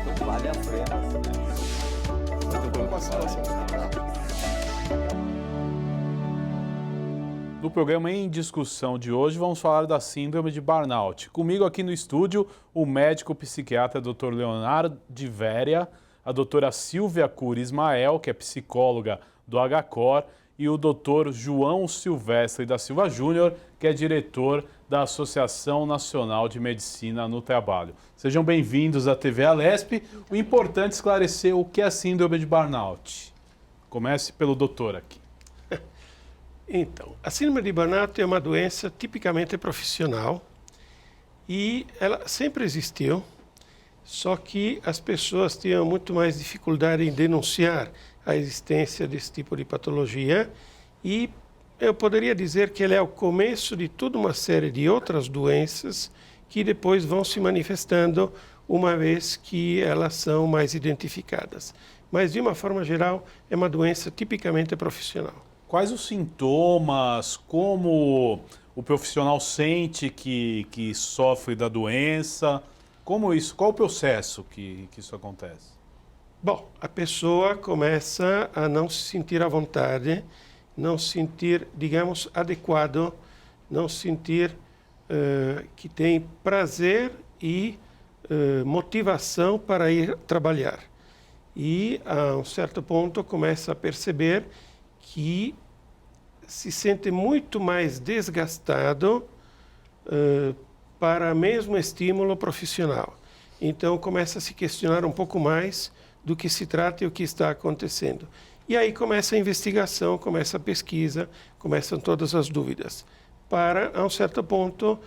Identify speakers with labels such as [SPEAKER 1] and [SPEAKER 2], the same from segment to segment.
[SPEAKER 1] Vale a pena.
[SPEAKER 2] No programa Em Discussão de hoje, vamos falar da síndrome de burnout. Comigo aqui no estúdio, o médico psiquiatra Dr. Leonardo de Véria, a doutora Silvia Cury Ismael, que é psicóloga do HCOR, e o Dr. João Silvestre da Silva Júnior, que é diretor da Associação Nacional de Medicina no Trabalho. Sejam bem-vindos à TV Alesp. O importante é esclarecer o que é a síndrome de burnout. Comece pelo doutor aqui.
[SPEAKER 3] Então, a síndrome de burnout é uma doença tipicamente profissional e ela sempre existiu, só que as pessoas tinham muito mais dificuldade em denunciar a existência desse tipo de patologia e eu poderia dizer que ela é o começo de toda uma série de outras doenças que depois vão se manifestando uma vez que elas são mais identificadas. Mas, de uma forma geral, é uma doença tipicamente profissional.
[SPEAKER 2] Quais os sintomas, como o profissional sente que sofre da doença, como isso, qual o processo que isso acontece?
[SPEAKER 3] Bom, a pessoa começa a não se sentir à vontade, não se sentir, digamos, adequado, não se sentir que tem prazer e motivação para ir trabalhar. E, a um certo ponto, começa a perceber que se sente muito mais desgastado para o mesmo estímulo profissional. Então, começa a se questionar um pouco mais do que se trata e o que está acontecendo. E aí começa a investigação, começa a pesquisa, começam todas as dúvidas. Para, a um certo ponto,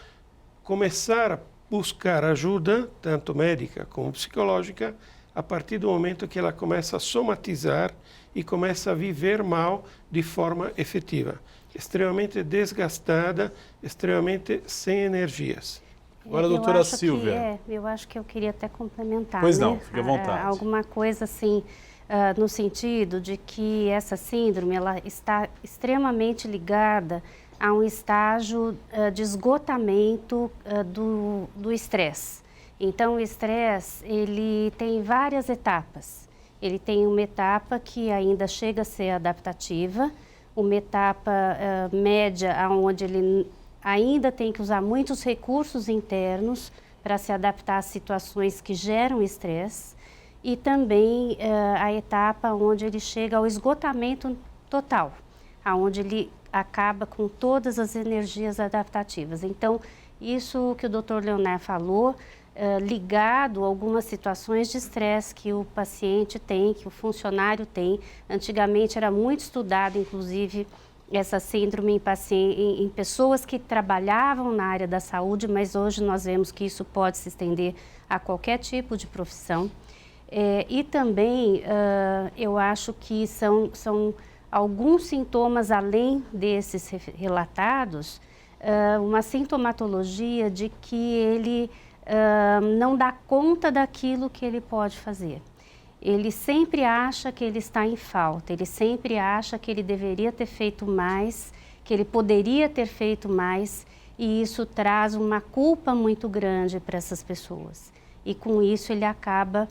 [SPEAKER 3] começar a buscar ajuda, tanto médica como psicológica, a partir do momento que ela começa a somatizar e começa a viver mal de forma efetiva. Extremamente desgastada, extremamente sem energias.
[SPEAKER 2] Agora, doutora Silvia.
[SPEAKER 4] Eu acho que eu queria até complementar.
[SPEAKER 2] Pois
[SPEAKER 4] né?
[SPEAKER 2] não, fique à vontade.
[SPEAKER 4] Alguma coisa assim, no sentido de que essa síndrome ela está extremamente ligada a um estágio de esgotamento do estresse. Então, o estresse, ele tem várias etapas. Ele tem uma etapa que ainda chega a ser adaptativa, uma etapa média, onde ele ainda tem que usar muitos recursos internos para se adaptar às situações que geram estresse, e também a etapa onde ele chega ao esgotamento total, onde ele acaba com todas as energias adaptativas. Então, isso que o Dr. Leonardo falou, ligado a algumas situações de estresse que o paciente tem, que o funcionário tem. Antigamente era muito estudado, inclusive, essa síndrome em pessoas que trabalhavam na área da saúde, mas hoje nós vemos que isso pode se estender a qualquer tipo de profissão. E também eu acho que são alguns sintomas, além desses relatados, uma sintomatologia de que ele não dá conta daquilo que ele pode fazer. Ele sempre acha que ele está em falta, ele sempre acha que ele deveria ter feito mais, que ele poderia ter feito mais, e isso traz uma culpa muito grande para essas pessoas. E com isso ele acaba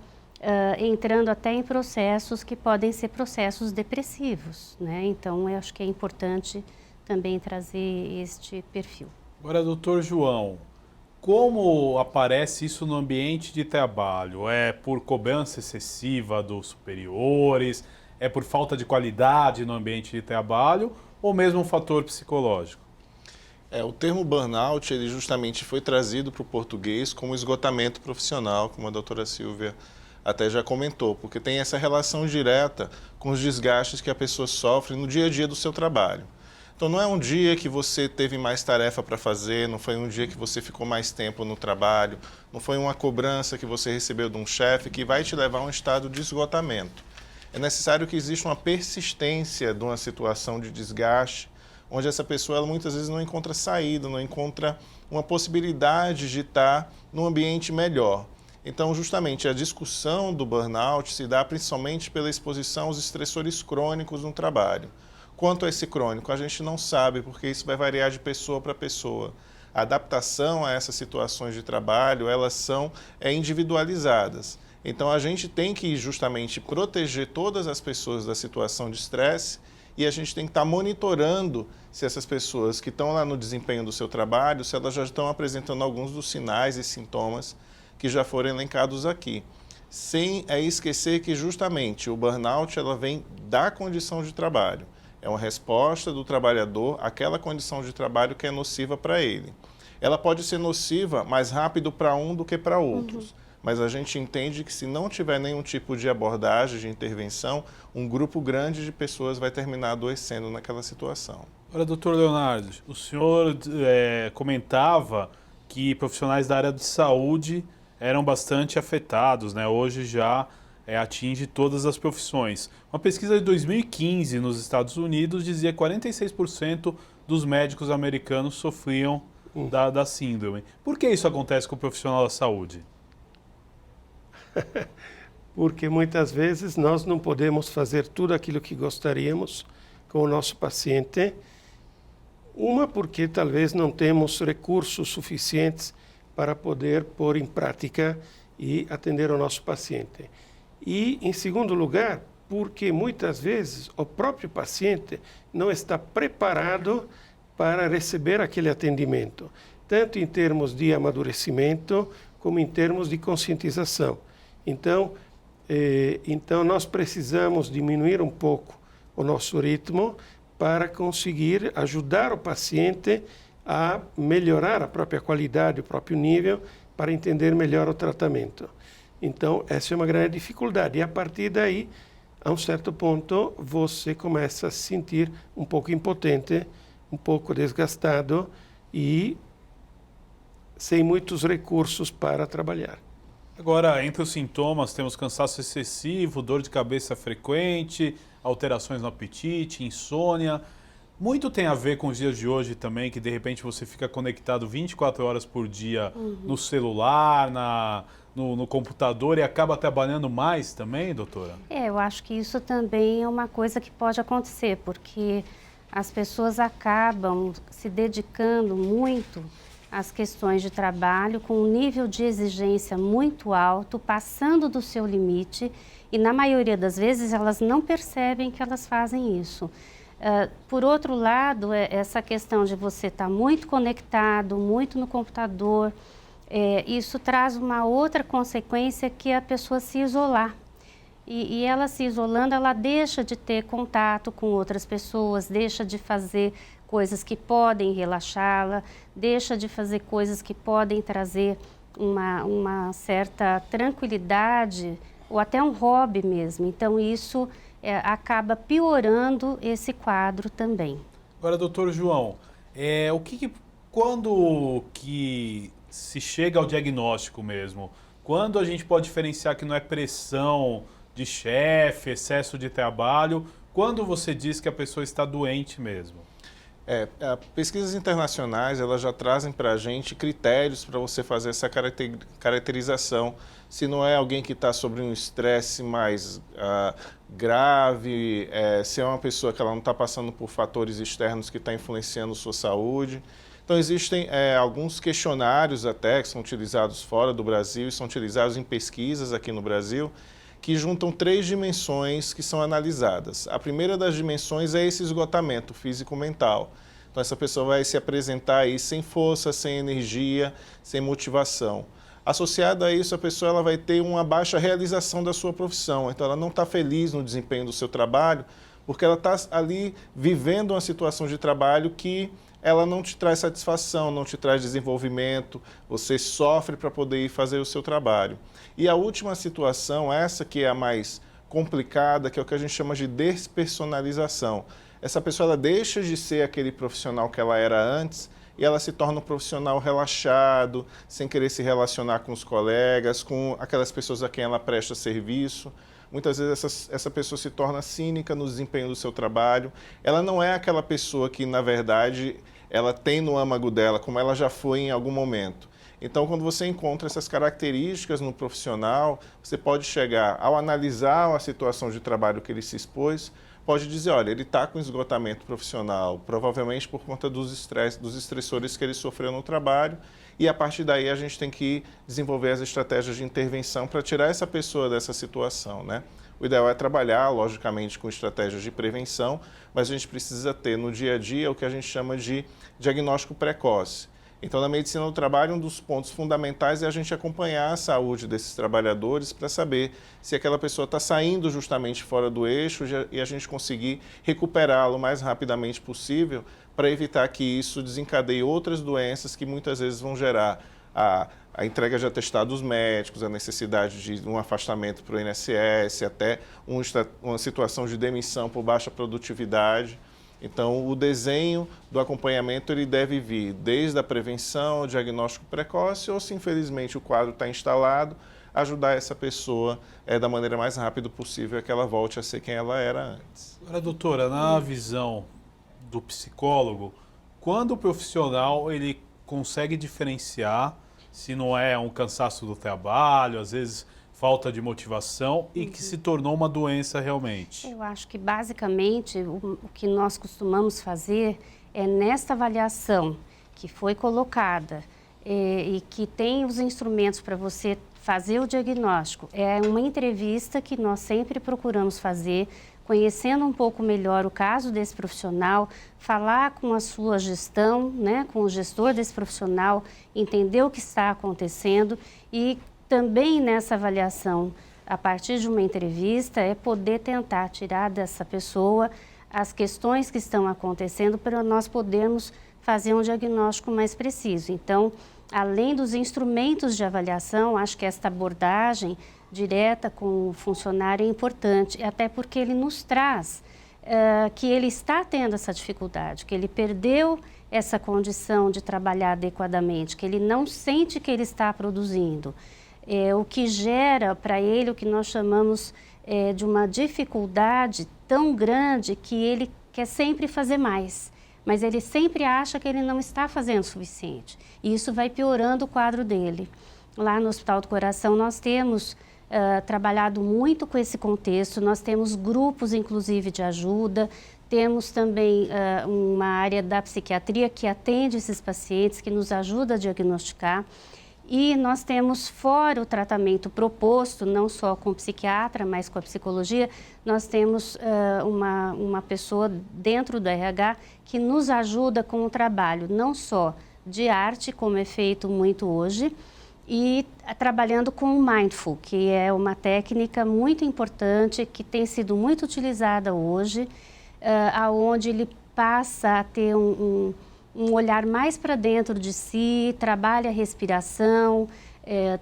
[SPEAKER 4] entrando até em processos que podem ser processos depressivos, né? Então eu acho que é importante também trazer este perfil.
[SPEAKER 2] Agora, doutor João, como aparece isso no ambiente de trabalho? É por cobrança excessiva dos superiores? É por falta de qualidade no ambiente de trabalho? Ou mesmo um fator psicológico?
[SPEAKER 5] O termo burnout, ele justamente foi trazido para o português como esgotamento profissional, como a doutora Silvia até já comentou, porque tem essa relação direta com os desgastes que a pessoa sofre no dia a dia do seu trabalho. Então, não é um dia que você teve mais tarefa para fazer, não foi um dia que você ficou mais tempo no trabalho, não foi uma cobrança que você recebeu de um chefe que vai te levar a um estado de esgotamento. É necessário que exista uma persistência de uma situação de desgaste, onde essa pessoa ela, muitas vezes não encontra saída, não encontra uma possibilidade de estar num ambiente melhor. Então, justamente, a discussão do burnout se dá principalmente pela exposição aos estressores crônicos no trabalho. Quanto a esse crônico, a gente não sabe, porque isso vai variar de pessoa para pessoa. A adaptação a essas situações de trabalho, elas são individualizadas. Então, a gente tem que justamente proteger todas as pessoas da situação de estresse e a gente tem que estar monitorando se essas pessoas que estão lá no desempenho do seu trabalho, se elas já estão apresentando alguns dos sinais e sintomas que já foram elencados aqui. Sem esquecer que justamente o burnout ela vem da condição de trabalho. É uma resposta do trabalhador àquela condição de trabalho que é nociva para ele. Ela pode ser nociva mais rápido para um do que para outros. Mas a gente entende que se não tiver nenhum tipo de abordagem, de intervenção, um grupo grande de pessoas vai terminar adoecendo naquela situação.
[SPEAKER 2] Olha, doutor Leonardo, o senhor comentava que profissionais da área de saúde eram bastante afetados, né? Hoje já atinge todas as profissões. Uma pesquisa de 2015 nos Estados Unidos dizia que 46% dos médicos americanos sofriam da síndrome. Por que isso acontece com o profissional da saúde?
[SPEAKER 3] Porque muitas vezes nós não podemos fazer tudo aquilo que gostaríamos com o nosso paciente. Uma, porque talvez não temos recursos suficientes para poder pôr em prática e atender o nosso paciente. E, em segundo lugar, porque muitas vezes o próprio paciente não está preparado para receber aquele atendimento, tanto em termos de amadurecimento como em termos de conscientização. Então nós precisamos diminuir um pouco o nosso ritmo para conseguir ajudar o paciente a melhorar a própria qualidade, o próprio nível, para entender melhor o tratamento. Então, essa é uma grande dificuldade. E a partir daí, a um certo ponto, você começa a se sentir um pouco impotente, um pouco desgastado e sem muitos recursos para trabalhar.
[SPEAKER 2] Agora, entre os sintomas, temos cansaço excessivo, dor de cabeça frequente, alterações no apetite, insônia. Muito tem a ver com os dias de hoje também, que de repente você fica conectado 24 horas por dia no celular, no computador e acaba trabalhando mais também, doutora?
[SPEAKER 4] Eu acho que isso também é uma coisa que pode acontecer, porque as pessoas acabam se dedicando muito às questões de trabalho com um nível de exigência muito alto, passando do seu limite, e na maioria das vezes elas não percebem que elas fazem isso. Por outro lado, essa questão de você estar muito conectado, muito no computador, isso traz uma outra consequência, que é a pessoa se isolar. E ela se isolando, ela deixa de ter contato com outras pessoas, deixa de fazer coisas que podem relaxá-la, deixa de fazer coisas que podem trazer uma certa tranquilidade ou até um hobby mesmo. Então isso acaba piorando esse quadro também.
[SPEAKER 2] Agora, doutor João, quando que se chega ao diagnóstico mesmo? Quando a gente pode diferenciar que não é pressão de chefe, excesso de trabalho? Quando você diz que a pessoa está doente mesmo?
[SPEAKER 5] Pesquisas internacionais elas já trazem para a gente critérios para você fazer essa caracterização. Se não é alguém que está sobre um estresse mais grave, se é uma pessoa que ela não está passando por fatores externos que estão influenciando sua saúde. Então existem alguns questionários até que são utilizados fora do Brasil e são utilizados em pesquisas aqui no Brasil, que juntam 3 dimensões que são analisadas. A primeira das dimensões é esse esgotamento físico-mental. Então essa pessoa vai se apresentar aí sem força, sem energia, sem motivação. Associado a isso, a pessoa ela vai ter uma baixa realização da sua profissão. Então ela não está feliz no desempenho do seu trabalho, porque ela está ali vivendo uma situação de trabalho que ela não te traz satisfação, não te traz desenvolvimento, você sofre para poder ir fazer o seu trabalho. E a última situação, essa que é a mais complicada, que é o que a gente chama de despersonalização. Essa pessoa ela deixa de ser aquele profissional que ela era antes e ela se torna um profissional relaxado, sem querer se relacionar com os colegas, com aquelas pessoas a quem ela presta serviço. Muitas vezes essa pessoa se torna cínica no desempenho do seu trabalho. Ela não é aquela pessoa que, na verdade, ela tem no âmago dela, como ela já foi em algum momento. Então, quando você encontra essas características no profissional, você pode chegar, ao analisar a situação de trabalho que ele se expôs, pode dizer, olha, ele está com esgotamento profissional, provavelmente por conta dos estressores que ele sofreu no trabalho, e a partir daí a gente tem que desenvolver as estratégias de intervenção para tirar essa pessoa dessa situação, né? O ideal é trabalhar, logicamente, com estratégias de prevenção, mas a gente precisa ter no dia a dia o que a gente chama de diagnóstico precoce. Então, na medicina do trabalho, um dos pontos fundamentais é a gente acompanhar a saúde desses trabalhadores para saber se aquela pessoa está saindo justamente fora do eixo e a gente conseguir recuperá-lo o mais rapidamente possível para evitar que isso desencadeie outras doenças que muitas vezes vão gerar a entrega de atestados médicos, a necessidade de um afastamento para o INSS, até uma situação de demissão por baixa produtividade. Então, o desenho do acompanhamento ele deve vir desde a prevenção, o diagnóstico precoce, ou se infelizmente o quadro está instalado, ajudar essa pessoa da maneira mais rápida possível que ela volte a ser quem ela era antes.
[SPEAKER 2] Agora, doutora, na visão do psicólogo, quando o profissional ele consegue diferenciar se não é um cansaço do trabalho, às vezes falta de motivação e que se tornou uma doença realmente?
[SPEAKER 4] Eu acho que basicamente o que nós costumamos fazer é nesta avaliação que foi colocada e que tem os instrumentos para você fazer o diagnóstico. É uma entrevista que nós sempre procuramos fazer, conhecendo um pouco melhor o caso desse profissional, falar com a sua gestão, né, com o gestor desse profissional, entender o que está acontecendo e também nessa avaliação, a partir de uma entrevista, é poder tentar tirar dessa pessoa as questões que estão acontecendo para nós podermos fazer um diagnóstico mais preciso. Então, além dos instrumentos de avaliação, acho que esta abordagem direta com o funcionário é importante, até porque ele nos traz que ele está tendo essa dificuldade, que ele perdeu essa condição de trabalhar adequadamente, que ele não sente que ele está produzindo. O que gera para ele o que nós chamamos de uma dificuldade tão grande que ele quer sempre fazer mais, mas ele sempre acha que ele não está fazendo o suficiente. E isso vai piorando o quadro dele. Lá no Hospital do Coração nós temos trabalhado muito com esse contexto, nós temos grupos inclusive de ajuda, temos também uma área da psiquiatria que atende esses pacientes, que nos ajuda a diagnosticar. E nós temos, fora o tratamento proposto, não só com o psiquiatra, mas com a psicologia, nós temos uma pessoa dentro do RH que nos ajuda com o trabalho, não só de arte, como é feito muito hoje, e trabalhando com o Mindful, que é uma técnica muito importante, que tem sido muito utilizada hoje, aonde ele passa a ter um olhar mais para dentro de si, trabalha a respiração,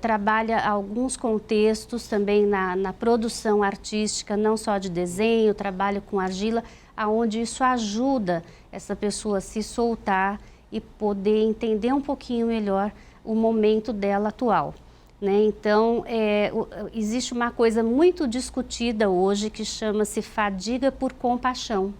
[SPEAKER 4] trabalha alguns contextos também na produção artística, não só de desenho, trabalho com argila, aonde isso ajuda essa pessoa a se soltar e poder entender um pouquinho melhor o momento dela atual, né? Então, existe uma coisa muito discutida hoje que chama-se fadiga por compaixão,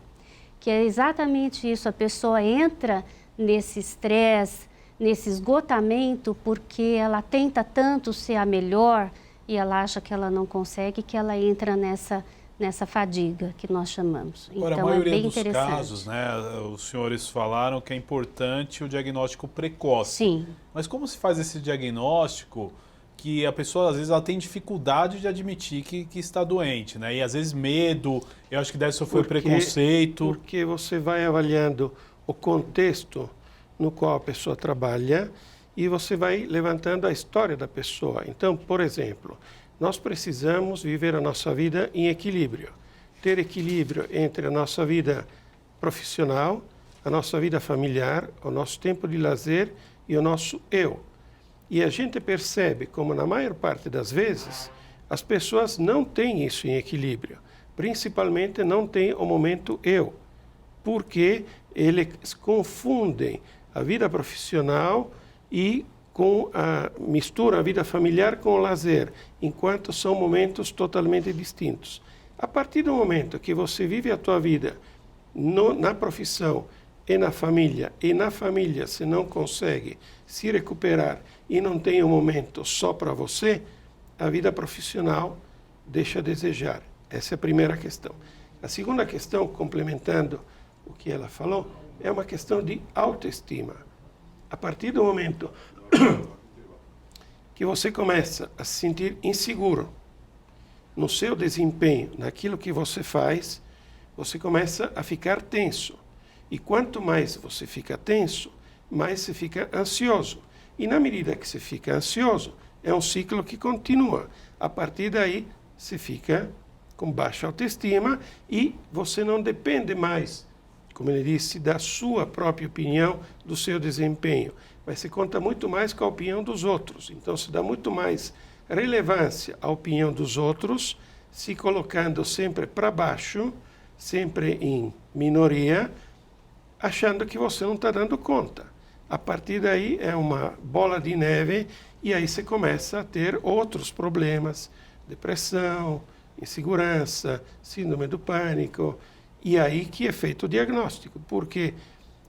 [SPEAKER 4] que é exatamente isso, a pessoa entra nesse estresse, nesse esgotamento, porque ela tenta tanto ser a melhor e ela acha que ela não consegue, que ela entra nessa fadiga que nós chamamos.
[SPEAKER 2] Agora,
[SPEAKER 4] então,
[SPEAKER 2] a maioria
[SPEAKER 4] é bem
[SPEAKER 2] dos
[SPEAKER 4] interessante.
[SPEAKER 2] casos, né, os senhores falaram que é importante o diagnóstico precoce.
[SPEAKER 4] Sim.
[SPEAKER 2] Mas como se faz esse diagnóstico que a pessoa, às vezes, ela tem dificuldade de admitir que está doente, né? E, às vezes, medo, eu acho que deve sofrer preconceito.
[SPEAKER 3] Porque você vai avaliando o contexto no qual a pessoa trabalha e você vai levantando a história da pessoa. Então, por exemplo, nós precisamos viver a nossa vida em equilíbrio. Ter equilíbrio entre a nossa vida profissional, a nossa vida familiar, o nosso tempo de lazer e o nosso eu. E a gente percebe como, na maior parte das vezes, as pessoas não têm isso em equilíbrio. Principalmente não têm o momento eu, porque eles confundem a vida profissional e misturam a vida familiar com o lazer, enquanto são momentos totalmente distintos. A partir do momento que você vive a tua vida na profissão e na família você não consegue se recuperar e não tem um momento só para você, a vida profissional deixa a desejar. Essa é a primeira questão. A segunda questão, complementando o que ela falou, é uma questão de autoestima. A partir do momento que você começa a se sentir inseguro no seu desempenho, naquilo que você faz, você começa a ficar tenso. E quanto mais você fica tenso, mais você fica ansioso. E na medida que você fica ansioso, é um ciclo que continua. A partir daí, você fica com baixa autoestima e você não depende mais, como ele disse, da sua própria opinião, do seu desempenho. Mas você conta muito mais com a opinião dos outros. Então, se dá muito mais relevância à opinião dos outros, se colocando sempre para baixo, sempre em minoria, achando que você não está dando conta. A partir daí é uma bola de neve e aí você começa a ter outros problemas, depressão, insegurança, síndrome do pânico, e aí que é feito o diagnóstico, porque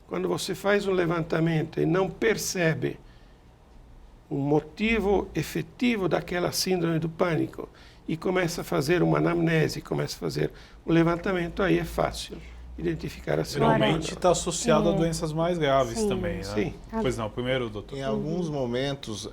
[SPEAKER 3] quando você faz um levantamento e não percebe um motivo efetivo daquela síndrome do pânico e começa a fazer uma anamnese, começa a fazer um levantamento, aí é fácil identificar a síndrome.
[SPEAKER 2] Geralmente está associado a doenças mais graves
[SPEAKER 4] Sim.
[SPEAKER 2] também, né?
[SPEAKER 3] Sim.
[SPEAKER 2] Pois não, primeiro, doutor.
[SPEAKER 5] Em alguns momentos,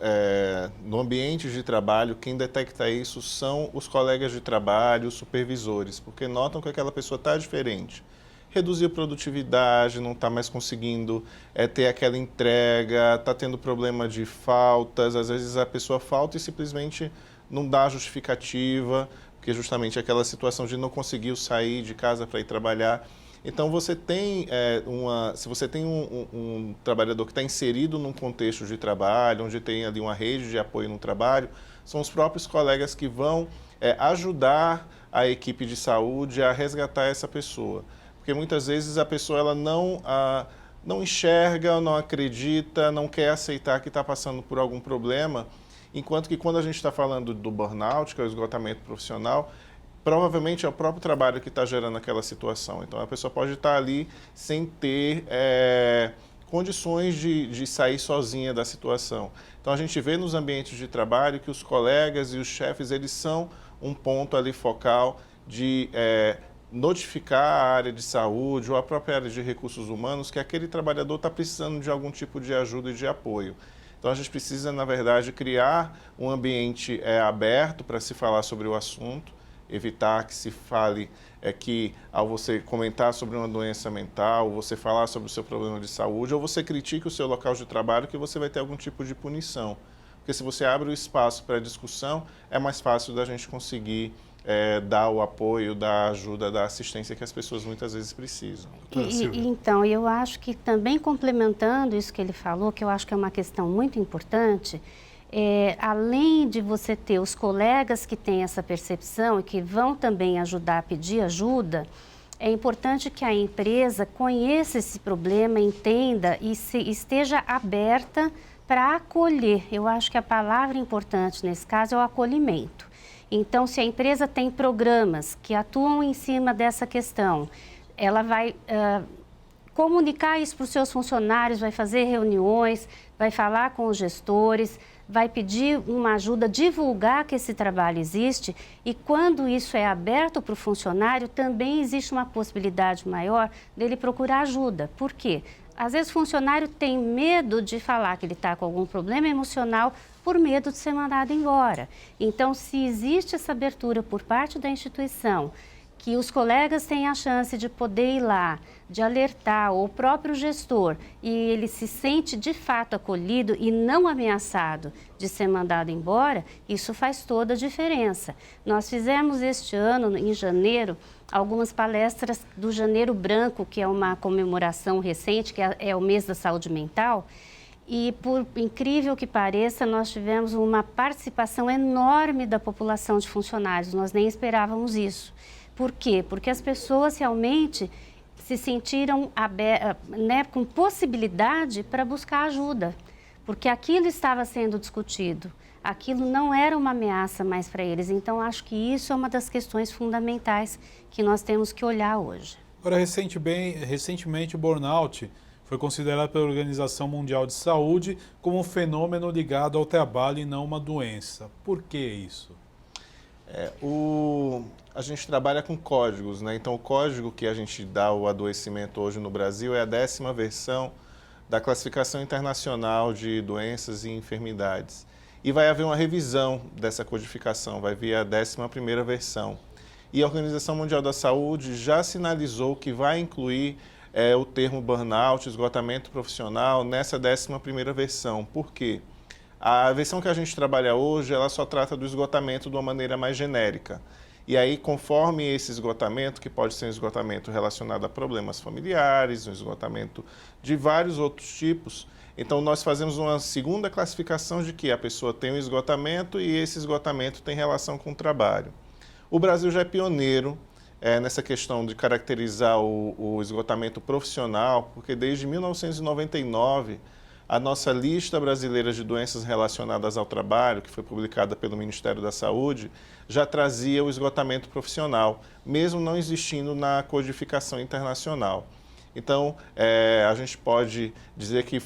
[SPEAKER 5] no ambiente de trabalho, quem detecta isso são os colegas de trabalho, os supervisores, porque notam que aquela pessoa está diferente. Reduziu a produtividade, não está mais conseguindo ter aquela entrega, está tendo problema de faltas, às vezes a pessoa falta e simplesmente não dá justificativa, porque justamente aquela situação de não conseguir sair de casa para ir trabalhar. Então, você tem se você tem um trabalhador que está inserido num contexto de trabalho, onde tem ali uma rede de apoio no trabalho, são os próprios colegas que vão ajudar a equipe de saúde a resgatar essa pessoa. Porque muitas vezes a pessoa ela não enxerga, não acredita, não quer aceitar que está passando por algum problema, enquanto que quando a gente está falando do burnout, que é o esgotamento profissional, provavelmente é o próprio trabalho que está gerando aquela situação. Então, a pessoa pode estar ali sem ter condições de sair sozinha da situação. Então, a gente vê nos ambientes de trabalho que os colegas e os chefes, eles são um ponto ali focal de notificar a área de saúde ou a própria área de recursos humanos que aquele trabalhador está precisando de algum tipo de ajuda e de apoio. Então, a gente precisa, na verdade, criar um ambiente aberto para se falar sobre o assunto, evitar que se fale que ao você comentar sobre uma doença mental, ou você falar sobre o seu problema de saúde, ou você critique o seu local de trabalho, que você vai ter algum tipo de punição. Porque se você abre o espaço para discussão, é mais fácil da gente conseguir dar o apoio, dar a ajuda, dar a assistência que as pessoas muitas vezes precisam.
[SPEAKER 4] Então, eu acho que também complementando isso que ele falou, que eu acho que é uma questão muito importante, além de você ter os colegas que têm essa percepção e que vão também ajudar a pedir ajuda, é importante que a empresa conheça esse problema, entenda e esteja aberta para acolher. Eu acho que a palavra importante nesse caso é o acolhimento. Então, se a empresa tem programas que atuam em cima dessa questão, ela vai comunicar isso para os seus funcionários, vai fazer reuniões, vai falar com os gestores, vai pedir uma ajuda, divulgar que esse trabalho existe e quando isso é aberto para o funcionário, também existe uma possibilidade maior dele procurar ajuda. Por quê? Às vezes o funcionário tem medo de falar que ele está com algum problema emocional por medo de ser mandado embora. Então, se existe essa abertura por parte da instituição, que os colegas têm a chance de poder ir lá, de alertar, ou o próprio gestor, e ele se sente de fato acolhido e não ameaçado de ser mandado embora, isso faz toda a diferença. Nós fizemos este ano, em janeiro, algumas palestras do Janeiro Branco, que é uma comemoração recente, que é o mês da saúde mental, e por incrível que pareça, nós tivemos uma participação enorme da população de funcionários, nós nem esperávamos isso. Por quê? Porque as pessoas realmente se sentiram com possibilidade para buscar ajuda, porque aquilo estava sendo discutido, aquilo não era uma ameaça mais para eles. Então, acho que isso é uma das questões fundamentais que nós temos que olhar hoje.
[SPEAKER 2] Agora, recentemente o burnout foi considerado pela Organização Mundial de Saúde como um fenômeno ligado ao trabalho e não uma doença. Por que isso?
[SPEAKER 5] A gente trabalha com códigos, né? Então, o código que a gente dá o adoecimento hoje no Brasil é a 10ª versão da Classificação Internacional de Doenças e Enfermidades. E vai haver uma revisão dessa codificação, vai vir a 11ª versão. E a Organização Mundial da Saúde já sinalizou que vai incluir o termo burnout, esgotamento profissional, nessa 11ª versão. Por quê? A versão que a gente trabalha hoje, ela só trata do esgotamento de uma maneira mais genérica. E aí, conforme esse esgotamento, que pode ser um esgotamento relacionado a problemas familiares, um esgotamento de vários outros tipos, então nós fazemos uma segunda classificação de que a pessoa tem um esgotamento e esse esgotamento tem relação com o trabalho. O Brasil já é pioneiro nessa questão de caracterizar o esgotamento profissional, porque desde 1999, a nossa lista brasileira de doenças relacionadas ao trabalho, que foi publicada pelo Ministério da Saúde, já trazia o esgotamento profissional, mesmo não existindo na codificação internacional. Então, a gente pode dizer que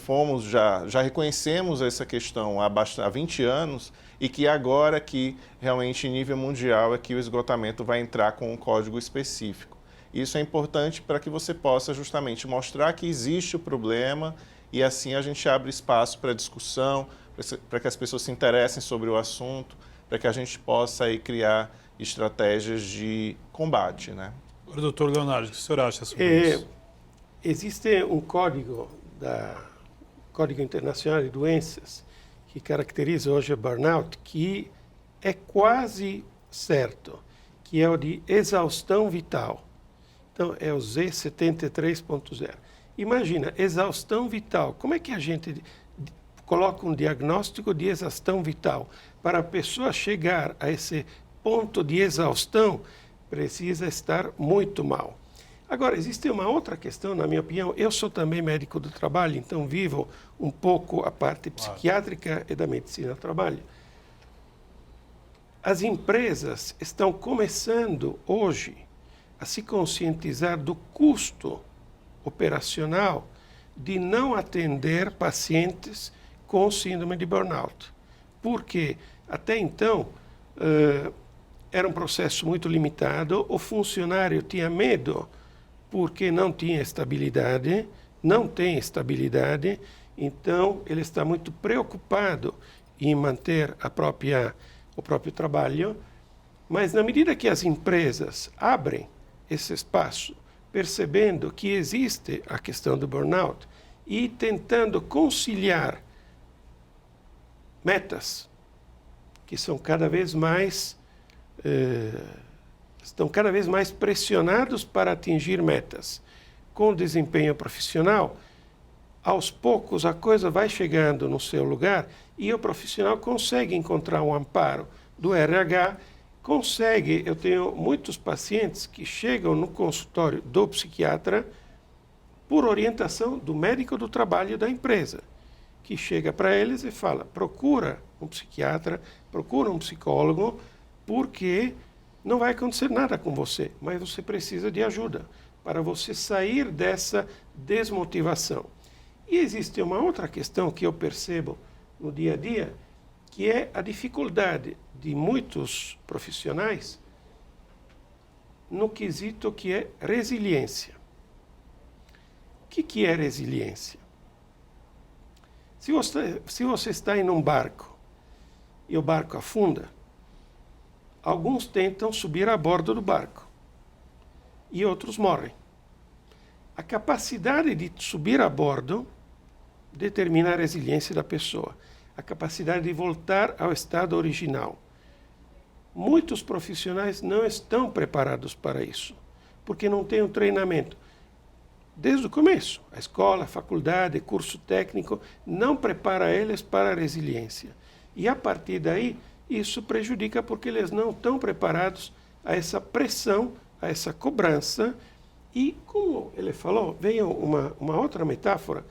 [SPEAKER 5] já reconhecemos essa questão há 20 anos e que agora que realmente em nível mundial é que o esgotamento vai entrar com um código específico. Isso é importante para que você possa justamente mostrar que existe o problema e assim a gente abre espaço para discussão, para que as pessoas se interessem sobre o assunto, para que a gente possa aí criar estratégias de combate, né?
[SPEAKER 2] Agora, doutor Leonardo, o que o senhor acha sobre isso?
[SPEAKER 3] Existe um código Código Internacional de Doenças que caracteriza hoje o burnout, que é quase certo, que é o de exaustão vital. Então, é o Z73.0. Imagina, exaustão vital. Como é que a gente coloca um diagnóstico de exaustão vital? Para a pessoa chegar a esse ponto de exaustão, precisa estar muito mal. Agora, existe uma outra questão, na minha opinião. Eu sou também médico do trabalho, então vivo um pouco a parte psiquiátrica e da medicina do trabalho. As empresas estão começando hoje a se conscientizar do custo operacional de não atender pacientes com síndrome de burnout. Porque até então era um processo muito limitado, o funcionário tinha medo porque não tinha estabilidade, não tem estabilidade, então ele está muito preocupado em manter o próprio trabalho, mas na medida que as empresas abrem esse espaço, percebendo que existe a questão do burnout e tentando conciliar metas que são cada vez mais estão cada vez mais pressionados para atingir metas com desempenho profissional. Aos poucos a coisa vai chegando no seu lugar e o profissional consegue encontrar um amparo do RH, eu tenho muitos pacientes que chegam no consultório do psiquiatra por orientação do médico do trabalho da empresa, que chega para eles e fala: procura um psiquiatra, procura um psicólogo, porque não vai acontecer nada com você, mas você precisa de ajuda para você sair dessa desmotivação. E existe uma outra questão que eu percebo no dia a dia, que é a dificuldade de muitos profissionais no quesito que é resiliência. O que é resiliência? Se você está em um barco e o barco afunda, alguns tentam subir a bordo do barco e outros morrem. A capacidade de subir a bordo determina a resiliência da pessoa, a capacidade de voltar ao estado original. Muitos profissionais não estão preparados para isso, porque não têm um treinamento. Desde o começo, a escola, a faculdade, curso técnico, não prepara eles para a resiliência. E a partir daí, isso prejudica porque eles não estão preparados a essa pressão, a essa cobrança. E, como ele falou, veio uma outra metáfora.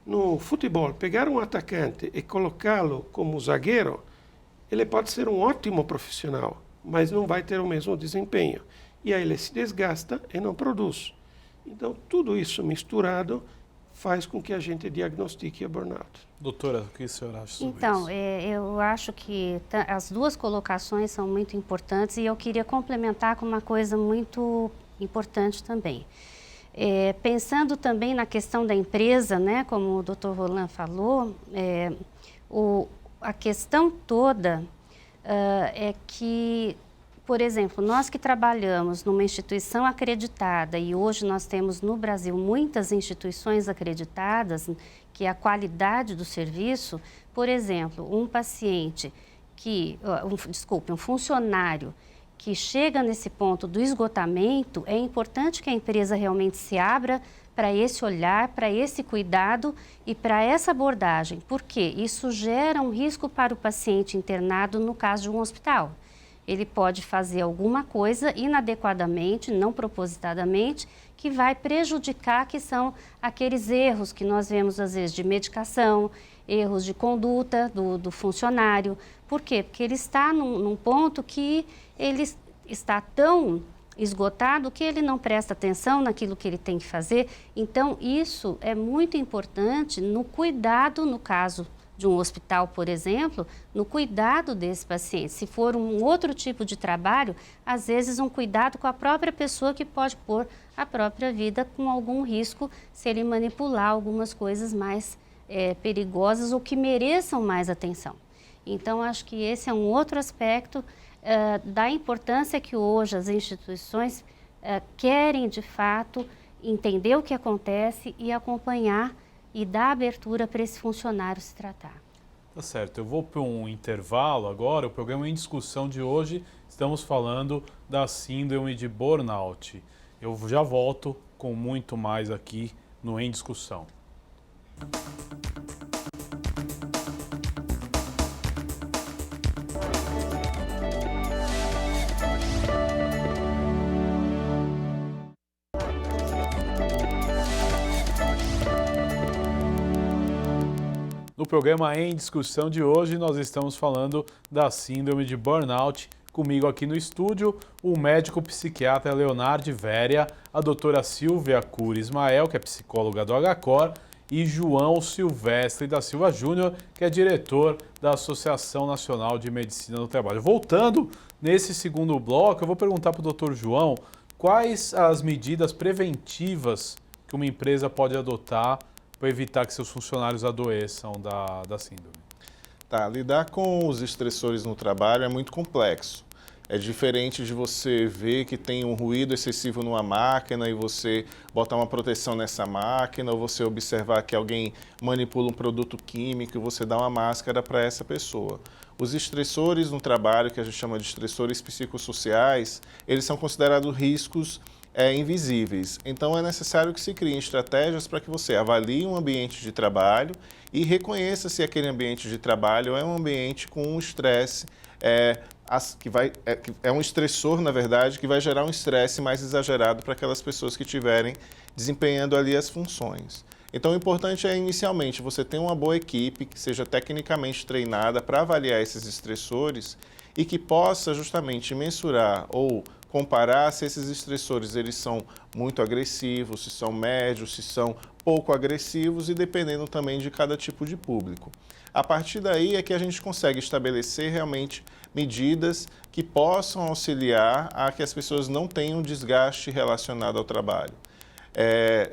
[SPEAKER 3] No futebol, pegar um atacante e colocá-lo como zagueiro, ele pode ser um ótimo profissional, mas não vai ter o mesmo desempenho. E aí ele se desgasta e não produz. Então, tudo isso misturado faz com que a gente diagnostique a burnout.
[SPEAKER 2] Doutora, o que a senhora acha sobre
[SPEAKER 4] Então,
[SPEAKER 2] isso?
[SPEAKER 4] eu acho que as duas colocações são muito importantes e eu queria complementar com uma coisa muito importante também. Pensando também na questão da empresa, né, como o Dr. Roland falou, a questão toda é que, por exemplo, nós que trabalhamos numa instituição acreditada e hoje nós temos no Brasil muitas instituições acreditadas, que a qualidade do serviço, por exemplo, um paciente um funcionário que chega nesse ponto do esgotamento, é importante que a empresa realmente se abra para esse olhar, para esse cuidado e para essa abordagem, porque isso gera um risco para o paciente internado no caso de um hospital. Ele pode fazer alguma coisa inadequadamente, não propositadamente, que vai prejudicar, que são aqueles erros que nós vemos às vezes de medicação, erros de conduta do funcionário. Por quê? Porque ele está num ponto que ele está tão esgotado que ele não presta atenção naquilo que ele tem que fazer. Então, isso é muito importante no cuidado, no caso de um hospital, por exemplo, no cuidado desse paciente. Se for um outro tipo de trabalho, às vezes um cuidado com a própria pessoa que pode pôr a própria vida com algum risco se ele manipular algumas coisas mais perigosas ou que mereçam mais atenção. Então, acho que esse é um outro aspecto da importância que hoje as instituições querem, de fato, entender o que acontece e acompanhar e dar abertura para esse funcionário se tratar.
[SPEAKER 2] Tá certo, eu vou para um intervalo agora. O programa Em Discussão de hoje, estamos falando da síndrome de burnout. Eu já volto com muito mais aqui no Em Discussão. No programa Em Discussão de hoje, nós estamos falando da síndrome de burnout. Comigo aqui no estúdio, o médico psiquiatra Leonardo Véria, a doutora Silvia Cury Ismael, que é psicóloga do HCOR, e João Silvestre da Silva Júnior, que é diretor da Associação Nacional de Medicina do Trabalho. Voltando nesse segundo bloco, eu vou perguntar para o doutor João quais as medidas preventivas que uma empresa pode adotar para evitar que seus funcionários adoeçam da síndrome.
[SPEAKER 5] Tá, lidar com os estressores no trabalho é muito complexo. É diferente de você ver que tem um ruído excessivo numa máquina e você botar uma proteção nessa máquina, ou você observar que alguém manipula um produto químico e você dá uma máscara para essa pessoa. Os estressores no trabalho, que a gente chama de estressores psicossociais, eles são considerados riscos invisíveis. Então é necessário que se criem estratégias para que você avalie um ambiente de trabalho e reconheça se aquele ambiente de trabalho é um ambiente com um estresse, é um estressor, na verdade, que vai gerar um estresse mais exagerado para aquelas pessoas que estiverem desempenhando ali as funções. Então o importante é, inicialmente, você ter uma boa equipe que seja tecnicamente treinada para avaliar esses estressores e que possa justamente mensurar ou comparar se esses estressores eles são muito agressivos, se são médios, se são pouco agressivos e dependendo também de cada tipo de público. A partir daí é que a gente consegue estabelecer realmente medidas que possam auxiliar a que as pessoas não tenham desgaste relacionado ao trabalho.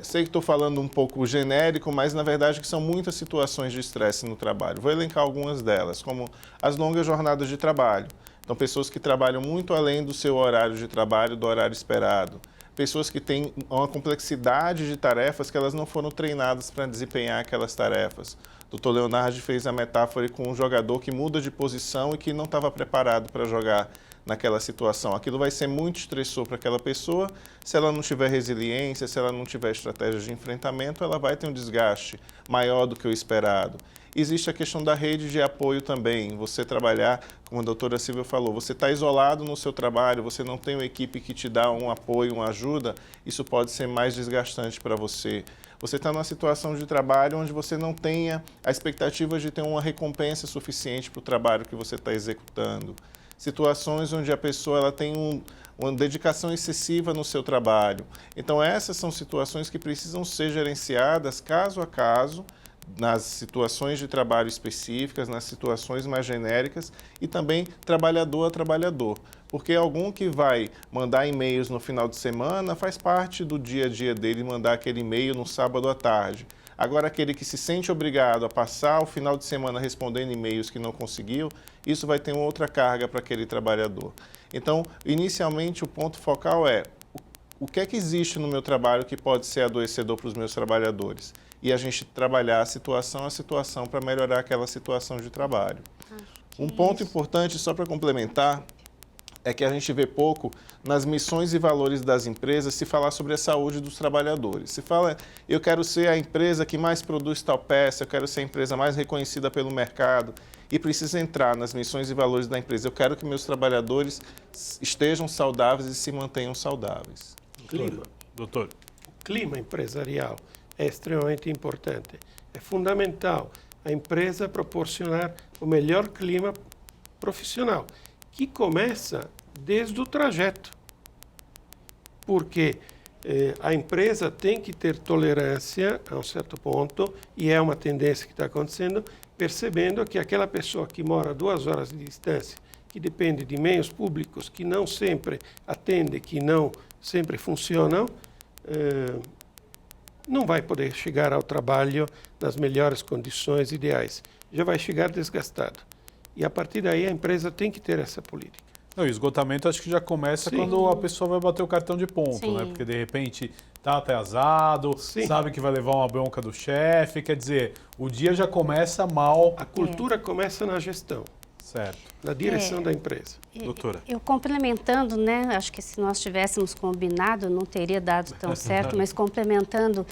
[SPEAKER 5] Sei que estou falando um pouco genérico, mas na verdade que são muitas situações de estresse no trabalho. Vou elencar algumas delas, como as longas jornadas de trabalho. Então, pessoas que trabalham muito além do seu horário de trabalho, do horário esperado. Pessoas que têm uma complexidade de tarefas que elas não foram treinadas para desempenhar aquelas tarefas. O Dr. Leonardo fez a metáfora com um jogador que muda de posição e que não estava preparado para jogar naquela situação. Aquilo vai ser muito estressor para aquela pessoa. Se ela não tiver resiliência, se ela não tiver estratégia de enfrentamento, ela vai ter um desgaste maior do que o esperado. Existe a questão da rede de apoio também. Você trabalhar, como a doutora Silvia falou, você está isolado no seu trabalho, você não tem uma equipe que te dá um apoio, uma ajuda, isso pode ser mais desgastante para você. Você está numa situação de trabalho onde você não tenha a expectativa de ter uma recompensa suficiente para o trabalho que você está executando. situações onde a pessoa ela tem uma dedicação excessiva no seu trabalho. Então, essas são situações que precisam ser gerenciadas caso a caso, nas situações de trabalho específicas, nas situações mais genéricas e também trabalhador a trabalhador. Porque algum que vai mandar e-mails no final de semana faz parte do dia a dia dele mandar aquele e-mail no sábado à tarde. Agora, aquele que se sente obrigado a passar o final de semana respondendo e-mails que não conseguiu, isso vai ter uma outra carga para aquele trabalhador. Então, inicialmente, o ponto focal é o que é que existe no meu trabalho que pode ser adoecedor para os meus trabalhadores? E a gente trabalhar a situação para melhorar aquela situação de trabalho. Um ponto importante, só para complementar, é que a gente vê pouco nas missões e valores das empresas se falar sobre a saúde dos trabalhadores. Se fala, eu quero ser a empresa que mais produz tal peça, eu quero ser a empresa mais reconhecida pelo mercado, e precisa entrar nas missões e valores da empresa. Eu quero que meus trabalhadores estejam saudáveis e se mantenham saudáveis.
[SPEAKER 3] Clima.
[SPEAKER 2] Doutor.
[SPEAKER 3] O clima empresarial é extremamente importante. É fundamental a empresa proporcionar o melhor clima profissional, que começa desde o trajeto. Porque a empresa tem que ter tolerância a um certo ponto, e é uma tendência que está acontecendo, percebendo que aquela pessoa que mora 2 horas de distância, que depende de meios públicos que não sempre atendem, que não sempre funcionam, não vai poder chegar ao trabalho nas melhores condições ideais. Já vai chegar desgastado. E a partir daí a empresa tem que ter essa política.
[SPEAKER 2] Não, o esgotamento acho que já começa quando a pessoa vai bater o cartão de ponto, né? Porque de repente está atrasado, sabe que vai levar uma bronca do chefe, quer dizer, o dia já começa mal.
[SPEAKER 3] A cultura começa na gestão.
[SPEAKER 2] Certo.
[SPEAKER 3] Na direção da empresa.
[SPEAKER 2] Doutora.
[SPEAKER 4] Eu complementando, né? Acho que se nós tivéssemos combinado não teria dado tão certo, mas complementando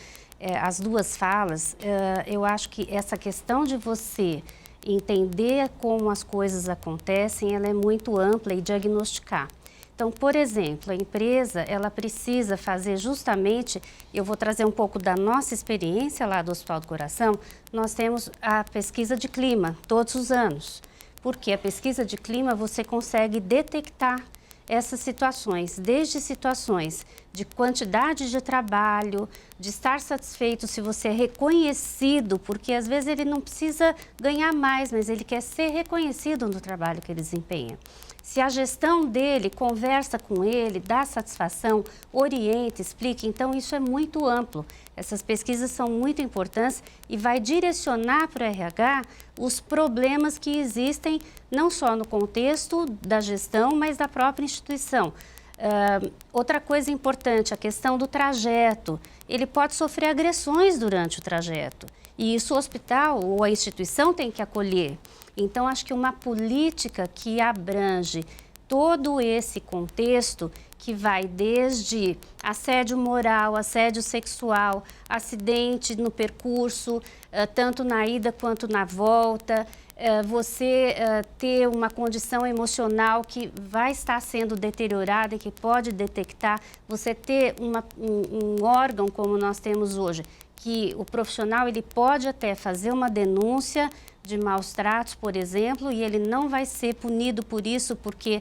[SPEAKER 4] as duas falas, eu acho que essa questão de você entender como as coisas acontecem, ela é muito ampla e diagnosticar. Então, por exemplo, a empresa, ela precisa fazer justamente, eu vou trazer um pouco da nossa experiência lá do Hospital do Coração, nós temos a pesquisa de clima todos os anos. Porque a pesquisa de clima você consegue detectar essas situações, desde situações de quantidade de trabalho, de estar satisfeito se você é reconhecido, porque às vezes ele não precisa ganhar mais, mas ele quer ser reconhecido no trabalho que ele desempenha. Se a gestão dele conversa com ele, dá satisfação, orienta, explica, então isso é muito amplo. Essas pesquisas são muito importantes e vai direcionar para o RH os problemas que existem não só no contexto da gestão, mas da própria instituição. Outra coisa importante, a questão do trajeto. Ele pode sofrer agressões durante o trajeto e isso o hospital ou a instituição tem que acolher. Então, acho que uma política que abrange todo esse contexto, que vai desde assédio moral, assédio sexual, acidente no percurso, tanto na ida quanto na volta, você ter uma condição emocional que vai estar sendo deteriorada e que pode detectar, você ter um órgão como nós temos hoje, que o profissional ele pode até fazer uma denúncia de maus tratos, por exemplo, e ele não vai ser punido por isso porque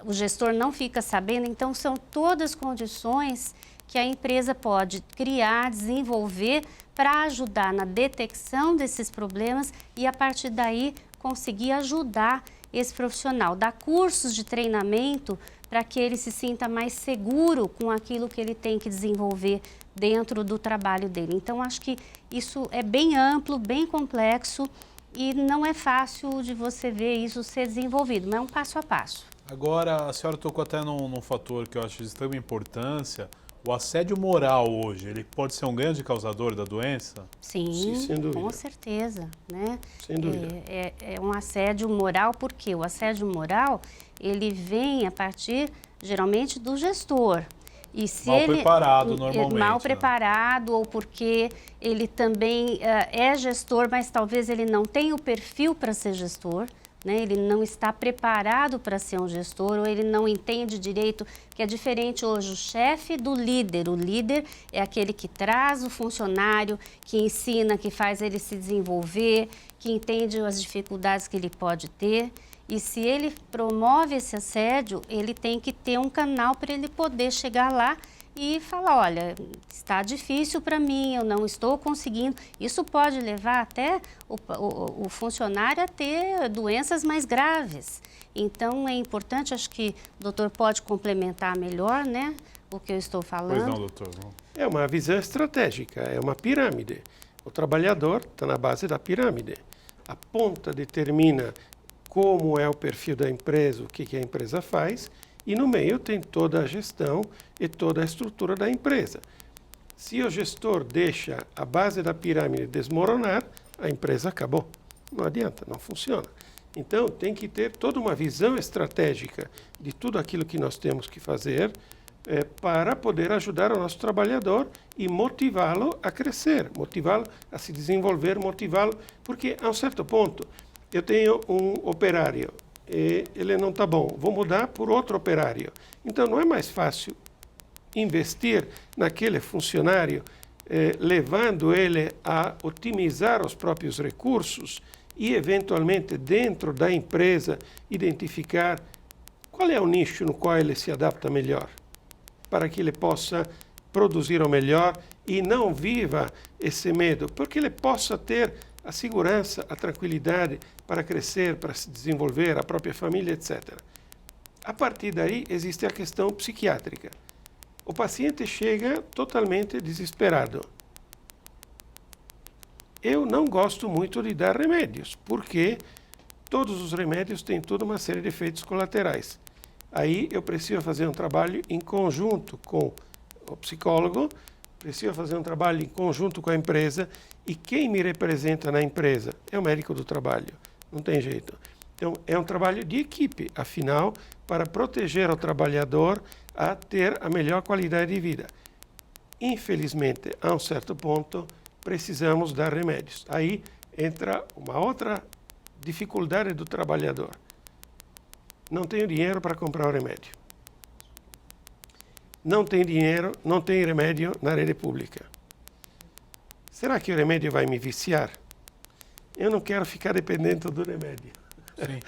[SPEAKER 4] o gestor não fica sabendo. Então, são todas condições que a empresa pode criar, desenvolver para ajudar na detecção desses problemas e, a partir daí, conseguir ajudar esse profissional. Dar cursos de treinamento para que ele se sinta mais seguro com aquilo que ele tem que desenvolver dentro do trabalho dele. Então, acho que isso é bem amplo, bem complexo e não é fácil de você ver isso ser desenvolvido, mas é um passo a passo.
[SPEAKER 2] Agora, a senhora tocou até num fator que eu acho de extrema importância. O assédio moral hoje, ele pode ser um grande causador da doença?
[SPEAKER 4] Sim,
[SPEAKER 3] sem dúvida.
[SPEAKER 4] Com certeza, né?
[SPEAKER 3] Sem dúvida.
[SPEAKER 4] É um assédio moral, porque o assédio moral, ele vem a partir, geralmente, do gestor. E se
[SPEAKER 2] mal preparado, normalmente.
[SPEAKER 4] Mal preparado, ou porque ele também é gestor, mas talvez ele não tenha o perfil para ser gestor, né? Ele não está preparado para ser um gestor, ou ele não entende direito, que é diferente hoje o chefe do líder. O líder é aquele que traz o funcionário, que ensina, que faz ele se desenvolver, que entende as dificuldades que ele pode ter. E se ele promove esse assédio, ele tem que ter um canal para ele poder chegar lá e falar, olha, está difícil para mim, eu não estou conseguindo. Isso pode levar até o funcionário a ter doenças mais graves. Então, é importante, acho que o doutor pode complementar melhor, né, o que eu estou falando.
[SPEAKER 2] Pois não, doutor.
[SPEAKER 3] É uma visão estratégica, é uma pirâmide. O trabalhador está na base da pirâmide. A ponta determina como é o perfil da empresa, o que a empresa faz, e no meio tem toda a gestão e toda a estrutura da empresa. Se o gestor deixa a base da pirâmide desmoronar, a empresa acabou. Não adianta, não funciona. Então, tem que ter toda uma visão estratégica de tudo aquilo que nós temos que fazer para poder ajudar o nosso trabalhador e motivá-lo a crescer, motivá-lo a se desenvolver, motivá-lo, porque a um certo ponto eu tenho um operário e ele não está bom, vou mudar por outro operário. Então, não é mais fácil investir naquele funcionário, levando ele a otimizar os próprios recursos e, eventualmente, dentro da empresa, identificar qual é o nicho no qual ele se adapta melhor, para que ele possa produzir o melhor e não viva esse medo, porque ele possa ter a segurança, a tranquilidade para crescer, para se desenvolver, a própria família, etc. A partir daí, existe a questão psiquiátrica. O paciente chega totalmente desesperado. Eu não gosto muito de dar remédios, porque todos os remédios têm toda uma série de efeitos colaterais. Aí eu preciso fazer um trabalho em conjunto com o psicólogo, preciso fazer um trabalho em conjunto com a empresa, e quem me representa na empresa é o médico do trabalho, não tem jeito. Então, é um trabalho de equipe, afinal, para proteger o trabalhador a ter a melhor qualidade de vida. Infelizmente, a um certo ponto, precisamos dar remédios. Aí entra uma outra dificuldade do trabalhador. Não tenho dinheiro para comprar o remédio. Não tem dinheiro, não tem remédio na rede pública. Será que o remédio vai me viciar? Eu não quero ficar dependente do remédio.
[SPEAKER 2] Sim.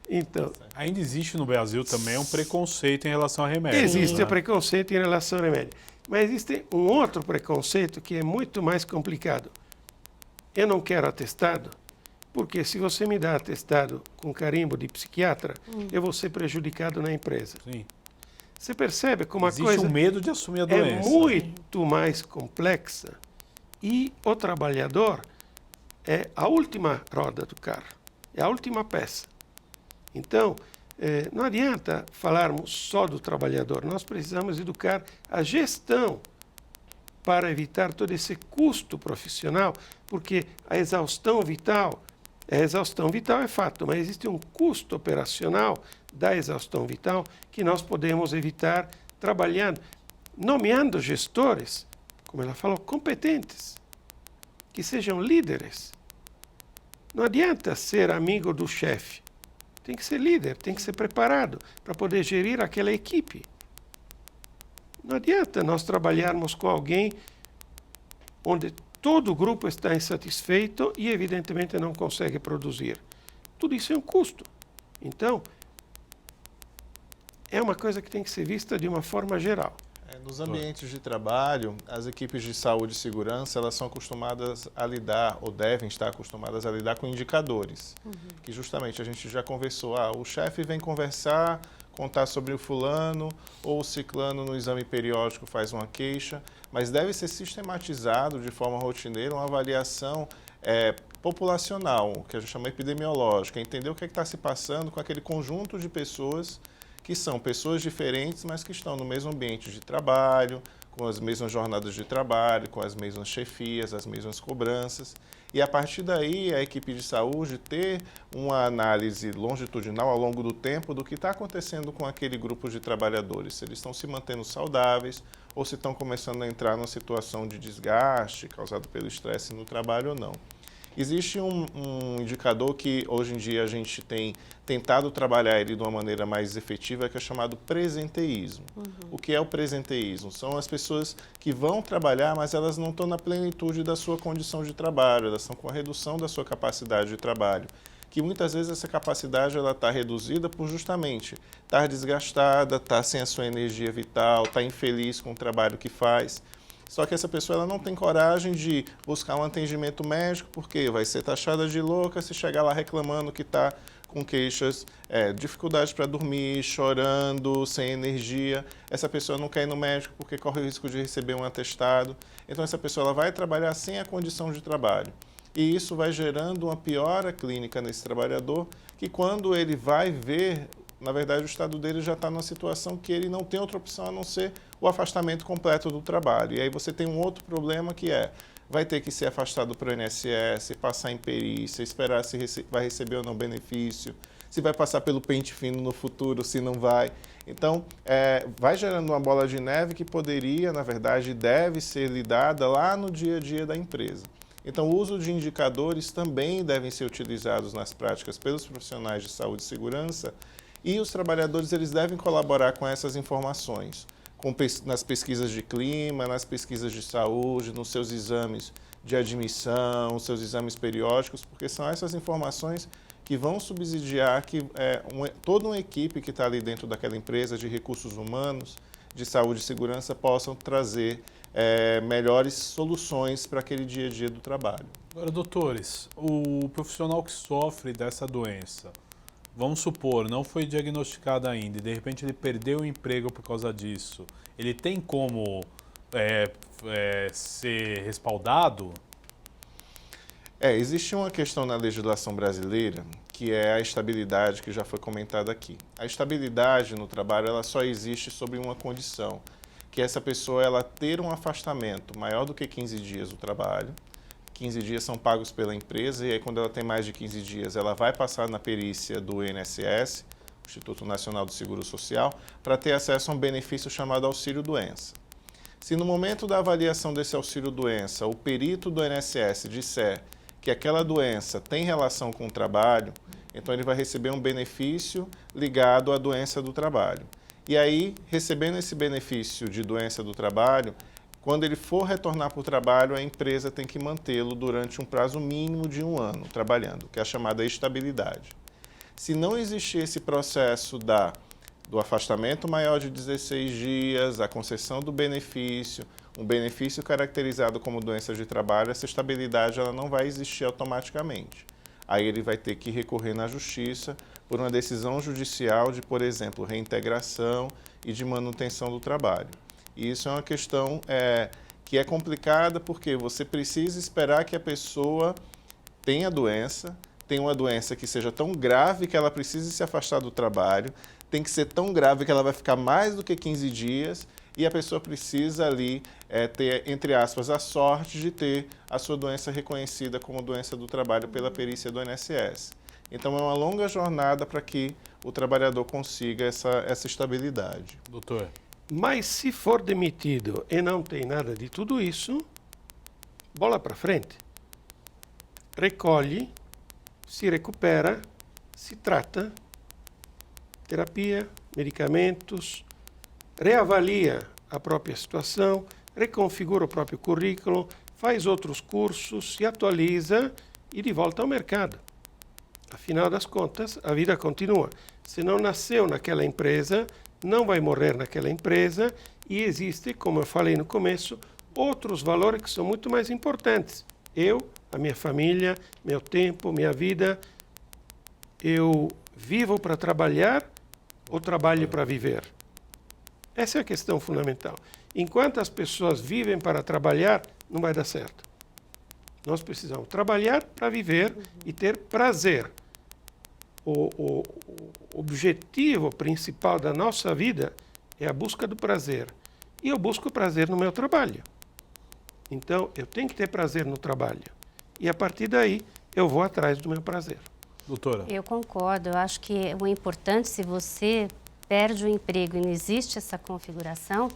[SPEAKER 3] Então,
[SPEAKER 2] ainda existe no Brasil também um preconceito em relação a remédio.
[SPEAKER 3] existe
[SPEAKER 2] né?
[SPEAKER 3] o preconceito em relação ao remédio. Mas existe um outro preconceito que é muito mais complicado. Eu não quero atestado, porque se você me dá atestado com carimbo de psiquiatra, eu vou ser prejudicado na empresa.
[SPEAKER 2] Sim.
[SPEAKER 3] Você percebe como a
[SPEAKER 2] Existe
[SPEAKER 3] coisa
[SPEAKER 2] um medo de assumir a
[SPEAKER 3] é
[SPEAKER 2] doença.
[SPEAKER 3] muito mais complexa e o trabalhador é a última roda do carro, é a última peça. Então, não adianta falarmos só do trabalhador, nós precisamos educar a gestão para evitar todo esse custo profissional, porque a exaustão vital é fato, mas existe um custo operacional da exaustão vital que nós podemos evitar trabalhando, nomeando gestores, como ela falou, competentes, que sejam líderes. Não adianta ser amigo do chefe, tem que ser líder, tem que ser preparado para poder gerir aquela equipe. Não adianta nós trabalharmos com alguém onde todo o grupo está insatisfeito e, evidentemente, não consegue produzir. Tudo isso é um custo. Então, é uma coisa que tem que ser vista de uma forma geral.
[SPEAKER 5] Nos ambientes de trabalho, as equipes de saúde e segurança, elas são acostumadas a lidar, ou devem estar acostumadas a lidar com indicadores. Que justamente a gente já conversou, o chefe vem conversar, contar sobre o fulano, ou o ciclano no exame periódico faz uma queixa, mas deve ser sistematizado de forma rotineira uma avaliação populacional, que a gente chama epidemiológica, entender o que está se passando com aquele conjunto de pessoas que são pessoas diferentes, mas que estão no mesmo ambiente de trabalho, com as mesmas jornadas de trabalho, com as mesmas chefias, as mesmas cobranças. E a partir daí, a equipe de saúde ter uma análise longitudinal ao longo do tempo do que está acontecendo com aquele grupo de trabalhadores, se eles estão se mantendo saudáveis ou se estão começando a entrar numa situação de desgaste causado pelo estresse no trabalho ou não. Existe um indicador que hoje em dia a gente tem tentado trabalhar ele de uma maneira mais efetiva, que é chamado presenteísmo. O que é o presenteísmo? São as pessoas que vão trabalhar, mas elas não estão na plenitude da sua condição de trabalho, elas estão com a redução da sua capacidade de trabalho. que muitas vezes essa capacidade está reduzida por justamente estar desgastada, estar sem a sua energia vital, estar infeliz com o trabalho que faz. Só que essa pessoa ela não tem coragem de buscar um atendimento médico, porque vai ser taxada de louca se chegar lá reclamando que está com queixas, dificuldade para dormir, chorando, sem energia. Essa pessoa não quer ir no médico porque corre o risco de receber um atestado. Então essa pessoa ela vai trabalhar sem a condição de trabalho. E isso vai gerando uma piora clínica nesse trabalhador, que quando ele vai ver, na verdade o estado dele já está numa situação que ele não tem outra opção a não ser o afastamento completo do trabalho. E aí você tem um outro problema que vai ter que ser afastado para o INSS, passar em perícia, esperar se vai receber ou não benefício, se vai passar pelo pente fino no futuro, se não vai. Então, vai gerando uma bola de neve que poderia, na verdade, deve ser lidada lá no dia a dia da empresa. Então, o uso de indicadores também devem ser utilizados nas práticas pelos profissionais de saúde e segurança, e os trabalhadores eles devem colaborar com essas informações, nas pesquisas de clima, nas pesquisas de saúde, nos seus exames de admissão, seus exames periódicos, porque são essas informações que vão subsidiar que toda uma equipe que está ali dentro daquela empresa de recursos humanos, de saúde e segurança, possam trazer melhores soluções para aquele dia a dia do trabalho.
[SPEAKER 2] Agora, doutores, o profissional que sofre dessa doença, vamos supor, não foi diagnosticado ainda e de repente ele perdeu o emprego por causa disso. Ele tem como ser respaldado?
[SPEAKER 5] Existe uma questão na legislação brasileira que é a estabilidade que já foi comentada aqui. A estabilidade no trabalho ela só existe sob uma condição, que essa pessoa ela ter um afastamento maior do que 15 dias do trabalho. 15 dias são pagos pela empresa e aí quando ela tem mais de 15 dias, ela vai passar na perícia do INSS, Instituto Nacional do Seguro Social, para ter acesso a um benefício chamado auxílio-doença. Se no momento da avaliação desse auxílio-doença, o perito do INSS disser que aquela doença tem relação com o trabalho, então ele vai receber um benefício ligado à doença do trabalho. E aí, recebendo esse benefício de doença do trabalho, quando ele for retornar para o trabalho, a empresa tem que mantê-lo durante um prazo mínimo de 1 ano trabalhando, que é a chamada estabilidade. Se não existir esse processo do afastamento maior de 16 dias, a concessão do benefício, um benefício caracterizado como doença de trabalho, essa estabilidade ela não vai existir automaticamente. Aí ele vai ter que recorrer na justiça por uma decisão judicial de, por exemplo, reintegração e de manutenção do trabalho. E isso é uma questão que é complicada porque você precisa esperar que a pessoa tenha uma doença que seja tão grave que ela precise se afastar do trabalho, tem que ser tão grave que ela vai ficar mais do que 15 dias e a pessoa precisa ali ter, entre aspas, a sorte de ter a sua doença reconhecida como doença do trabalho pela perícia do INSS. Então é uma longa jornada para que o trabalhador consiga essa estabilidade.
[SPEAKER 2] Doutor.
[SPEAKER 3] Mas se for demitido e não tem nada de tudo isso, bola para frente. Recolhe, se recupera, se trata, terapia, medicamentos, reavalia a própria situação, reconfigura o próprio currículo, faz outros cursos, se atualiza e de volta ao mercado. Afinal das contas, a vida continua. Se não nasceu naquela empresa, não vai morrer naquela empresa e existe, como eu falei no começo, outros valores que são muito mais importantes. Eu, a minha família, meu tempo, minha vida, eu vivo para trabalhar ou trabalho para viver? Essa é a questão fundamental. Enquanto as pessoas vivem para trabalhar, não vai dar certo. Nós precisamos trabalhar para viver e ter prazer. O objetivo principal da nossa vida é a busca do prazer. E eu busco prazer no meu trabalho. Então, eu tenho que ter prazer no trabalho. E a partir daí, eu vou atrás do meu prazer.
[SPEAKER 2] Doutora.
[SPEAKER 4] Eu concordo. Eu acho que o importante, se você perde o emprego e não existe essa configuração,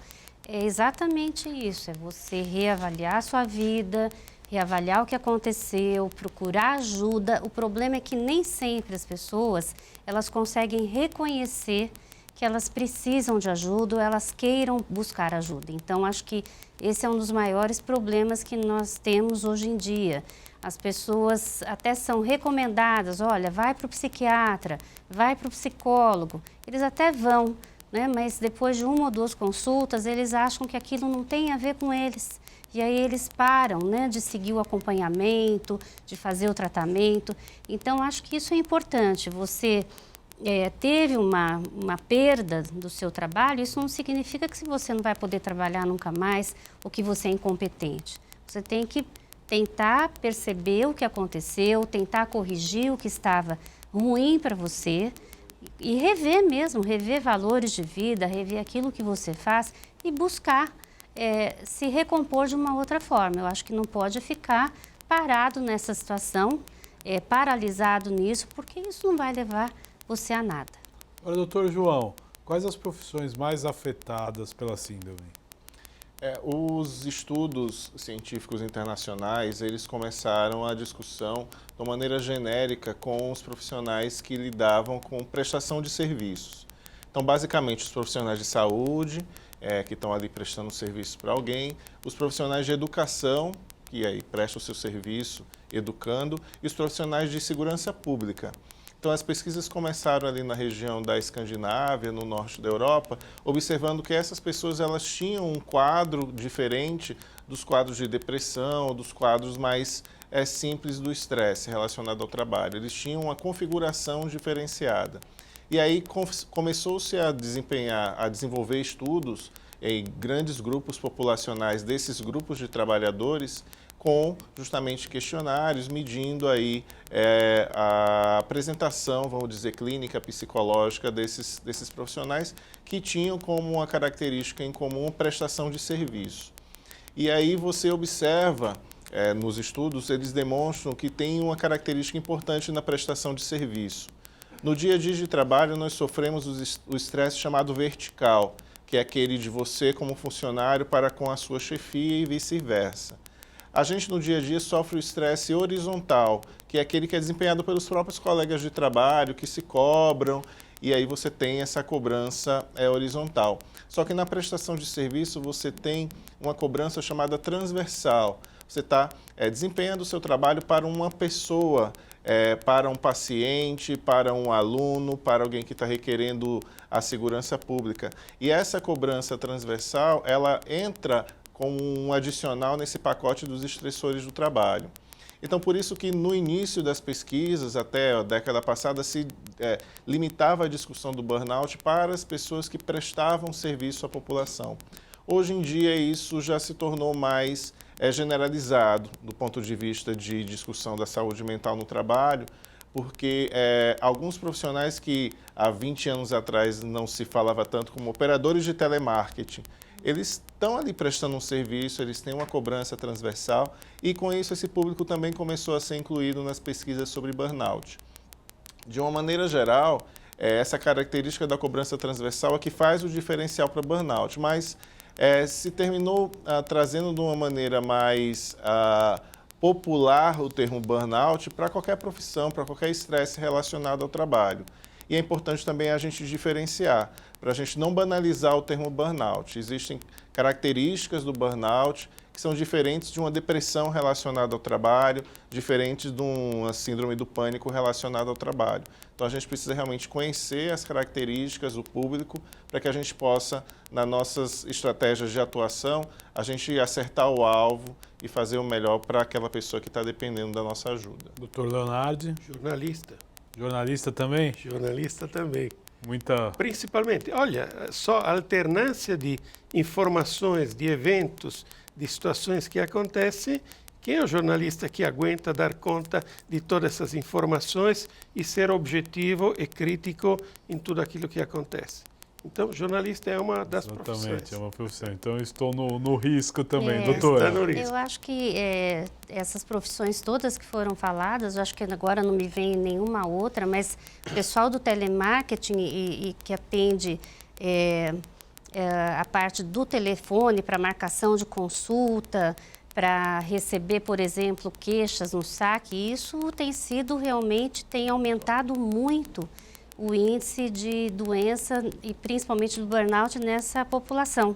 [SPEAKER 4] é exatamente isso. É você reavaliar a sua vida, reavaliar o que aconteceu, procurar ajuda. O problema é que nem sempre as pessoas, elas conseguem reconhecer que elas precisam de ajuda ou elas queiram buscar ajuda. Então, acho que esse é um dos maiores problemas que nós temos hoje em dia. As pessoas até são recomendadas, olha, vai para o psiquiatra, vai para o psicólogo. Eles até vão, né? Mas depois de 1 ou 2 consultas, eles acham que aquilo não tem a ver com eles. E aí eles param, né, de seguir o acompanhamento, de fazer o tratamento. Então, acho que isso é importante. Você teve uma perda do seu trabalho, isso não significa que você não vai poder trabalhar nunca mais ou que você é incompetente. Você tem que tentar perceber o que aconteceu, tentar corrigir o que estava ruim para você e rever mesmo, rever valores de vida, rever aquilo que você faz e buscar se recompor de uma outra forma. Eu acho que não pode ficar parado nessa situação, paralisado nisso, porque isso não vai levar você a nada.
[SPEAKER 2] Agora, doutor João, quais as profissões mais afetadas pela síndrome?
[SPEAKER 5] Os estudos científicos internacionais, eles começaram a discussão de uma maneira genérica com os profissionais que lidavam com prestação de serviços. Então, basicamente, os profissionais de saúde, que estão ali prestando serviço para alguém, os profissionais de educação, que aí prestam o seu serviço educando, e os profissionais de segurança pública. Então, as pesquisas começaram ali na região da Escandinávia, no norte da Europa, observando que essas pessoas elas tinham um quadro diferente dos quadros de depressão, dos quadros mais simples do estresse relacionado ao trabalho. Eles tinham uma configuração diferenciada. E aí começou-se a desenvolver estudos em grandes grupos populacionais desses grupos de trabalhadores, com justamente questionários, medindo aí a apresentação, vamos dizer, clínica, psicológica desses profissionais que tinham como uma característica em comum prestação de serviço. E aí você observa, nos estudos, eles demonstram que tem uma característica importante na prestação de serviço. No dia a dia de trabalho, nós sofremos o estresse chamado vertical, que é aquele de você como funcionário para com a sua chefia e vice-versa. A gente no dia a dia sofre o estresse horizontal, que é aquele que é desempenhado pelos próprios colegas de trabalho, que se cobram, e aí você tem essa cobrança horizontal. Só que na prestação de serviço você tem uma cobrança chamada transversal. Você está desempenhando o seu trabalho para uma pessoa, para um paciente, para um aluno, para alguém que está requerendo a segurança pública. E essa cobrança transversal, ela entra como um adicional nesse pacote dos estressores do trabalho. Então, por isso que no início das pesquisas, até a década passada, se limitava a discussão do burnout para as pessoas que prestavam serviço à população. Hoje em dia, isso já se tornou mais generalizado do ponto de vista de discussão da saúde mental no trabalho, porque alguns profissionais que há 20 anos atrás não se falava tanto como operadores de telemarketing, eles estão ali prestando um serviço, eles têm uma cobrança transversal e com isso esse público também começou a ser incluído nas pesquisas sobre burnout. De uma maneira geral, essa característica da cobrança transversal é que faz o diferencial para burnout, mas se terminou trazendo de uma maneira mais popular o termo burnout para qualquer profissão, para qualquer estresse relacionado ao trabalho. E é importante também a gente diferenciar, para a gente não banalizar o termo burnout. Existem características do burnout que são diferentes de uma depressão relacionada ao trabalho, diferentes de uma síndrome do pânico relacionada ao trabalho. Então a gente precisa realmente conhecer as características do público para que a gente possa, nas nossas estratégias de atuação, a gente acertar o alvo e fazer o melhor para aquela pessoa que está dependendo da nossa ajuda.
[SPEAKER 2] Doutor Leonardo?
[SPEAKER 3] Jornalista.
[SPEAKER 2] Jornalista também?
[SPEAKER 3] Jornalista também. Principalmente, olha, só a alternância de informações, de eventos, de situações que acontecem. Quem é o jornalista que aguenta dar conta de todas essas informações e ser objetivo e crítico em tudo aquilo que acontece? Então, jornalista é uma das profissões.
[SPEAKER 2] Exatamente, é uma profissão. Então, eu estou no risco também, doutora.
[SPEAKER 3] Está no risco.
[SPEAKER 4] Eu acho que essas profissões todas que foram faladas, eu acho que agora não me vem nenhuma outra, mas o pessoal do telemarketing e que atende a parte do telefone para marcação de consulta, para receber, por exemplo, queixas no saque, isso tem aumentado muito o índice de doença e principalmente do burnout nessa população.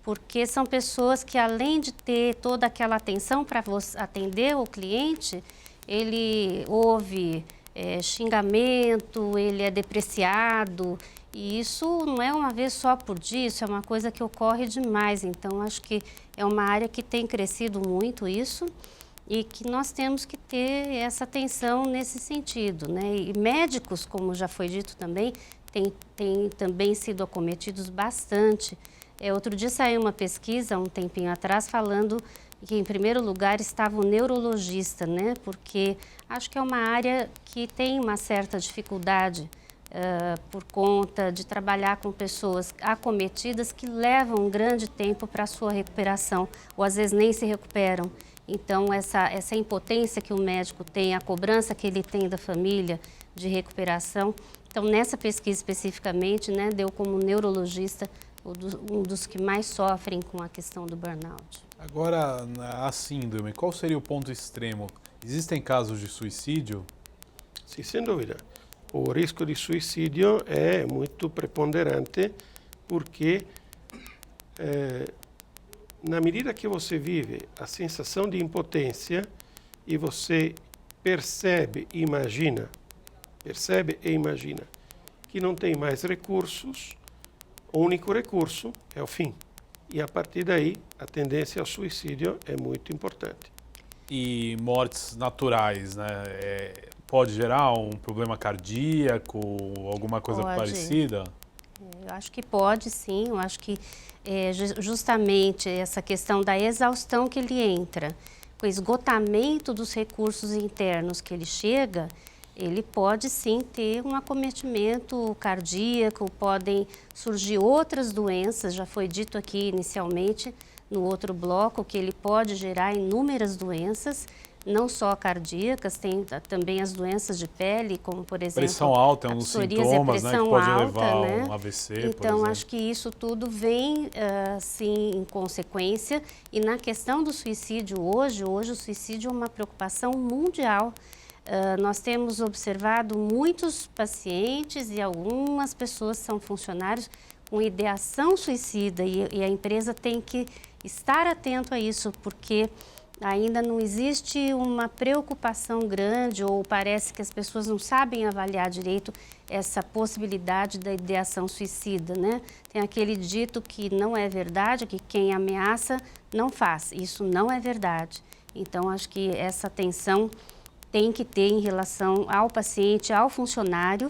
[SPEAKER 4] porque são pessoas que, além de ter toda aquela atenção para atender o cliente, ele ouve xingamento, ele é depreciado, e isso não é uma vez só por dia, isso é uma coisa que ocorre demais. Então, acho que é uma área que tem crescido muito isso e que nós temos que ter essa atenção nesse sentido, né? E médicos, como já foi dito também, têm também sido acometidos bastante. Outro dia saiu uma pesquisa, um tempinho atrás, falando que, em primeiro lugar, estava o neurologista, né? Porque acho que é uma área que tem uma certa dificuldade por conta de trabalhar com pessoas acometidas que levam um grande tempo para a sua recuperação, ou às vezes nem se recuperam. Então, essa impotência que o médico tem, a cobrança que ele tem da família de recuperação. Então, nessa pesquisa especificamente, né, deu como neurologista um dos que mais sofrem com a questão do burnout.
[SPEAKER 2] Agora, a síndrome, qual seria o ponto extremo? Existem casos de suicídio?
[SPEAKER 3] Sim, sem dúvida. O risco de suicídio é muito preponderante porque, na medida que você vive a sensação de impotência e você percebe e imagina que não tem mais recursos, o único recurso é o fim. E a partir daí, a tendência ao suicídio é muito importante.
[SPEAKER 2] E mortes naturais, né? Pode gerar um problema cardíaco, alguma coisa parecida?
[SPEAKER 4] Eu acho que pode, sim. Eu acho que justamente essa questão da exaustão que ele entra, com o esgotamento dos recursos internos que ele chega, ele pode sim ter um acometimento cardíaco, podem surgir outras doenças, já foi dito aqui inicialmente no outro bloco que ele pode gerar inúmeras doenças, não só cardíacas, tem também as doenças de pele, como por exemplo...
[SPEAKER 2] Pressão alta é um dos sintomas, né, que pode levar a um AVC, por exemplo.
[SPEAKER 4] Então, acho que isso tudo vem, sim, em consequência. E na questão do suicídio hoje o suicídio é uma preocupação mundial. Nós temos observado muitos pacientes e algumas pessoas são funcionários com ideação suicida e a empresa tem que estar atento a isso, porque ainda não existe uma preocupação grande ou parece que as pessoas não sabem avaliar direito essa possibilidade da ideação suicida, né? Tem aquele dito que não é verdade, que quem ameaça não faz. Isso não é verdade. Então, acho que essa atenção tem que ter em relação ao paciente, ao funcionário,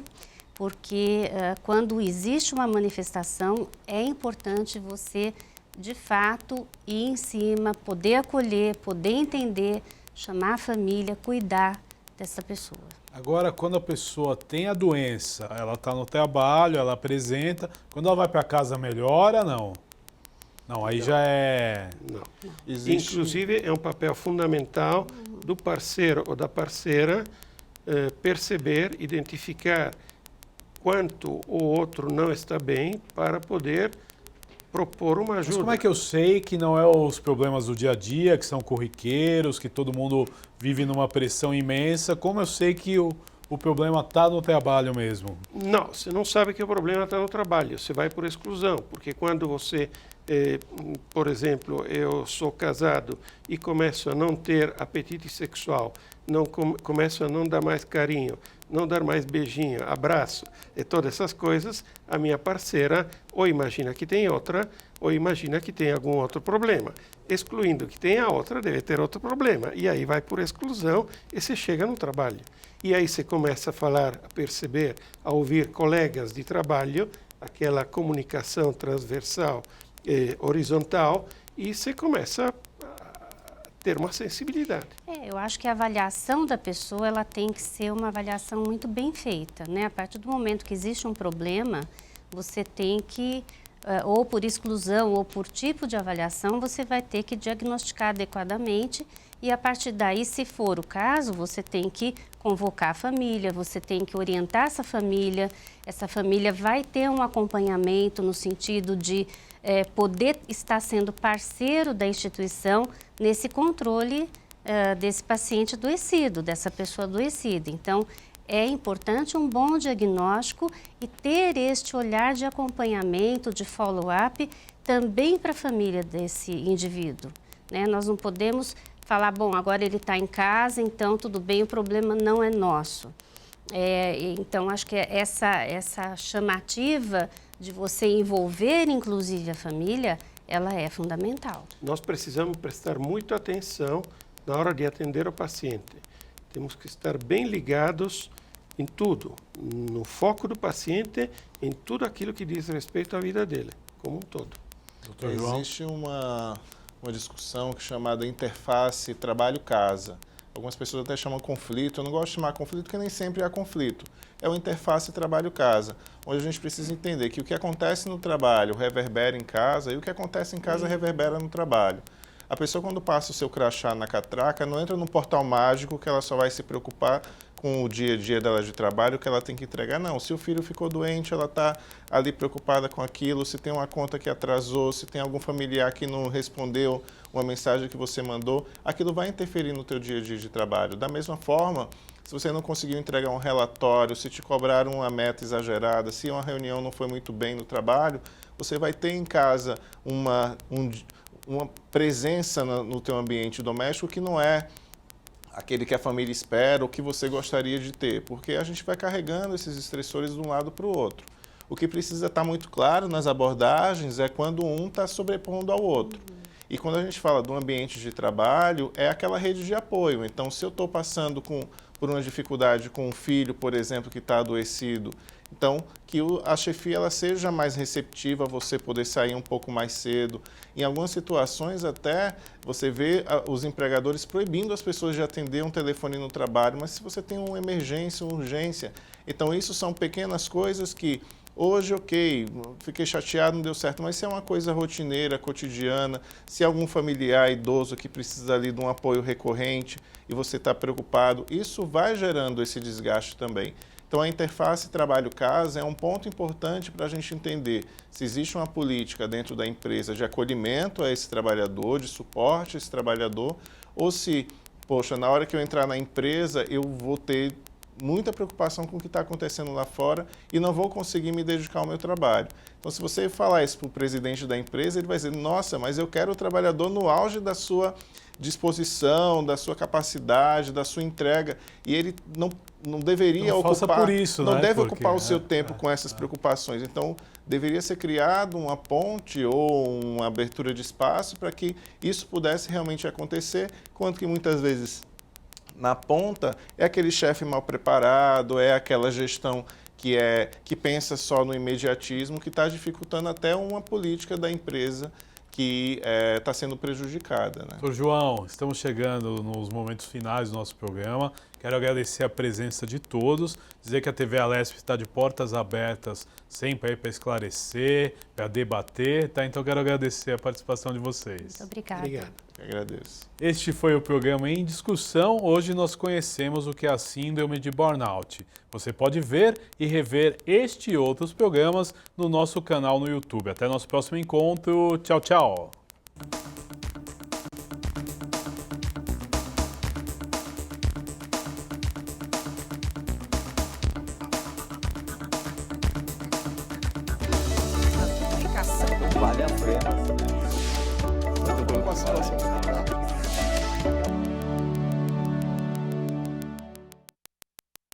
[SPEAKER 4] porque quando existe uma manifestação, é importante você, de fato, ir em cima, poder acolher, poder entender, chamar a família, cuidar dessa pessoa.
[SPEAKER 2] Agora, quando a pessoa tem a doença, ela está no trabalho, ela apresenta, quando ela vai para casa melhora, não? Não, aí já é...
[SPEAKER 3] Não. Inclusive, é um papel fundamental do parceiro ou da parceira perceber, identificar quanto o outro não está bem para poder propor uma ajuda.
[SPEAKER 2] Mas como é que eu sei que não é os problemas do dia a dia, que são corriqueiros, que todo mundo vive numa pressão imensa? Como eu sei que o problema está no trabalho mesmo?
[SPEAKER 3] Não, você não sabe que o problema está no trabalho, você vai por exclusão, porque quando você, por exemplo, eu sou casado e começo a não ter apetite sexual, começo a não dar mais carinho, não dar mais beijinho, abraço e todas essas coisas, a minha parceira ou imagina que tem outra, ou imagina que tem algum outro problema. Excluindo que tem a outra, deve ter outro problema. E aí vai por exclusão e você chega no trabalho. E aí você começa a falar, a perceber, a ouvir colegas de trabalho, aquela comunicação transversal, horizontal, e você começa a ter uma sensibilidade.
[SPEAKER 4] Eu acho que a avaliação da pessoa ela tem que ser uma avaliação muito bem feita, né? A partir do momento que existe um problema, você tem que, ou por exclusão ou por tipo de avaliação, você vai ter que diagnosticar adequadamente e a partir daí, se for o caso, você tem que convocar a família, você tem que orientar essa família vai ter um acompanhamento no sentido de poder estar sendo parceiro da instituição nesse controle desse paciente adoecido, dessa pessoa adoecida. Então, é importante um bom diagnóstico e ter este olhar de acompanhamento, de follow-up, também para a família desse indivíduo, né? Nós não podemos falar, bom, agora ele está em casa, então tudo bem, o problema não é nosso. Então, acho que essa chamativa de você envolver, inclusive, a família, ela é fundamental.
[SPEAKER 3] Nós precisamos prestar muita atenção na hora de atender o paciente. Temos que estar bem ligados em tudo, no foco do paciente, em tudo aquilo que diz respeito à vida dele, como um todo.
[SPEAKER 2] Doutor João?
[SPEAKER 5] Existe uma discussão chamada interface trabalho-casa. Algumas pessoas até chamam conflito. Eu não gosto de chamar conflito porque nem sempre há conflito. É o interface trabalho-casa, onde a gente precisa entender que o que acontece no trabalho reverbera em casa e o que acontece em casa reverbera no trabalho. A pessoa, quando passa o seu crachá na catraca, não entra num portal mágico que ela só vai se preocupar com o dia a dia dela de trabalho, que ela tem que entregar. Não, se o filho ficou doente, ela está ali preocupada com aquilo, se tem uma conta que atrasou, se tem algum familiar que não respondeu uma mensagem que você mandou, aquilo vai interferir no teu dia a dia de trabalho. Da mesma forma, se você não conseguiu entregar um relatório, se te cobraram uma meta exagerada, se uma reunião não foi muito bem no trabalho, você vai ter em casa uma presença no teu ambiente doméstico que não é aquele que a família espera ou que você gostaria de ter, porque a gente vai carregando esses estressores de um lado para o outro. O que precisa estar muito claro nas abordagens é quando um está sobrepondo ao outro. E quando a gente fala do ambiente de trabalho, é aquela rede de apoio. Então, se eu estou passando por uma dificuldade com um filho, por exemplo, que está adoecido, então, que a chefia ela seja mais receptiva a você poder sair um pouco mais cedo. Em algumas situações, até você vê os empregadores proibindo as pessoas de atender um telefone no trabalho, mas se você tem uma emergência, uma urgência. Então, isso são pequenas coisas que hoje, ok, fiquei chateado, não deu certo, mas se é uma coisa rotineira, cotidiana, se é algum familiar idoso que precisa ali de um apoio recorrente e você está preocupado, isso vai gerando esse desgaste também. Então, a interface trabalho-casa é um ponto importante para a gente entender se existe uma política dentro da empresa de acolhimento a esse trabalhador, de suporte a esse trabalhador, ou se, poxa, na hora que eu entrar na empresa, eu vou ter muita preocupação com o que está acontecendo lá fora e não vou conseguir me dedicar ao meu trabalho. Então, se você falar isso para o presidente da empresa, ele vai dizer, nossa, mas eu quero o trabalhador no auge da sua disposição, da sua capacidade, da sua entrega, e ele não deveria ocupar,
[SPEAKER 2] por isso,
[SPEAKER 5] não
[SPEAKER 2] né?
[SPEAKER 5] deve
[SPEAKER 2] Porque,
[SPEAKER 5] ocupar o seu tempo com essas preocupações. Então, deveria ser criado uma ponte ou uma abertura de espaço para que isso pudesse realmente acontecer, quanto que muitas vezes na ponta é aquele chefe mal preparado, é aquela gestão que pensa só no imediatismo, que está dificultando até uma política da empresa que está sendo prejudicada, né?
[SPEAKER 2] Doutor João, estamos chegando nos momentos finais do nosso programa. Quero agradecer a presença de todos, dizer que a TV Alesp está de portas abertas sempre aí para esclarecer, para debater, tá? Então quero agradecer a participação de vocês.
[SPEAKER 4] Muito obrigada.
[SPEAKER 3] Obrigado.
[SPEAKER 5] Eu agradeço.
[SPEAKER 2] Este foi o programa Em Discussão. Hoje nós conhecemos o que é a síndrome de burnout. Você pode ver e rever este e outros programas no nosso canal no YouTube. Até nosso próximo encontro. Tchau, tchau.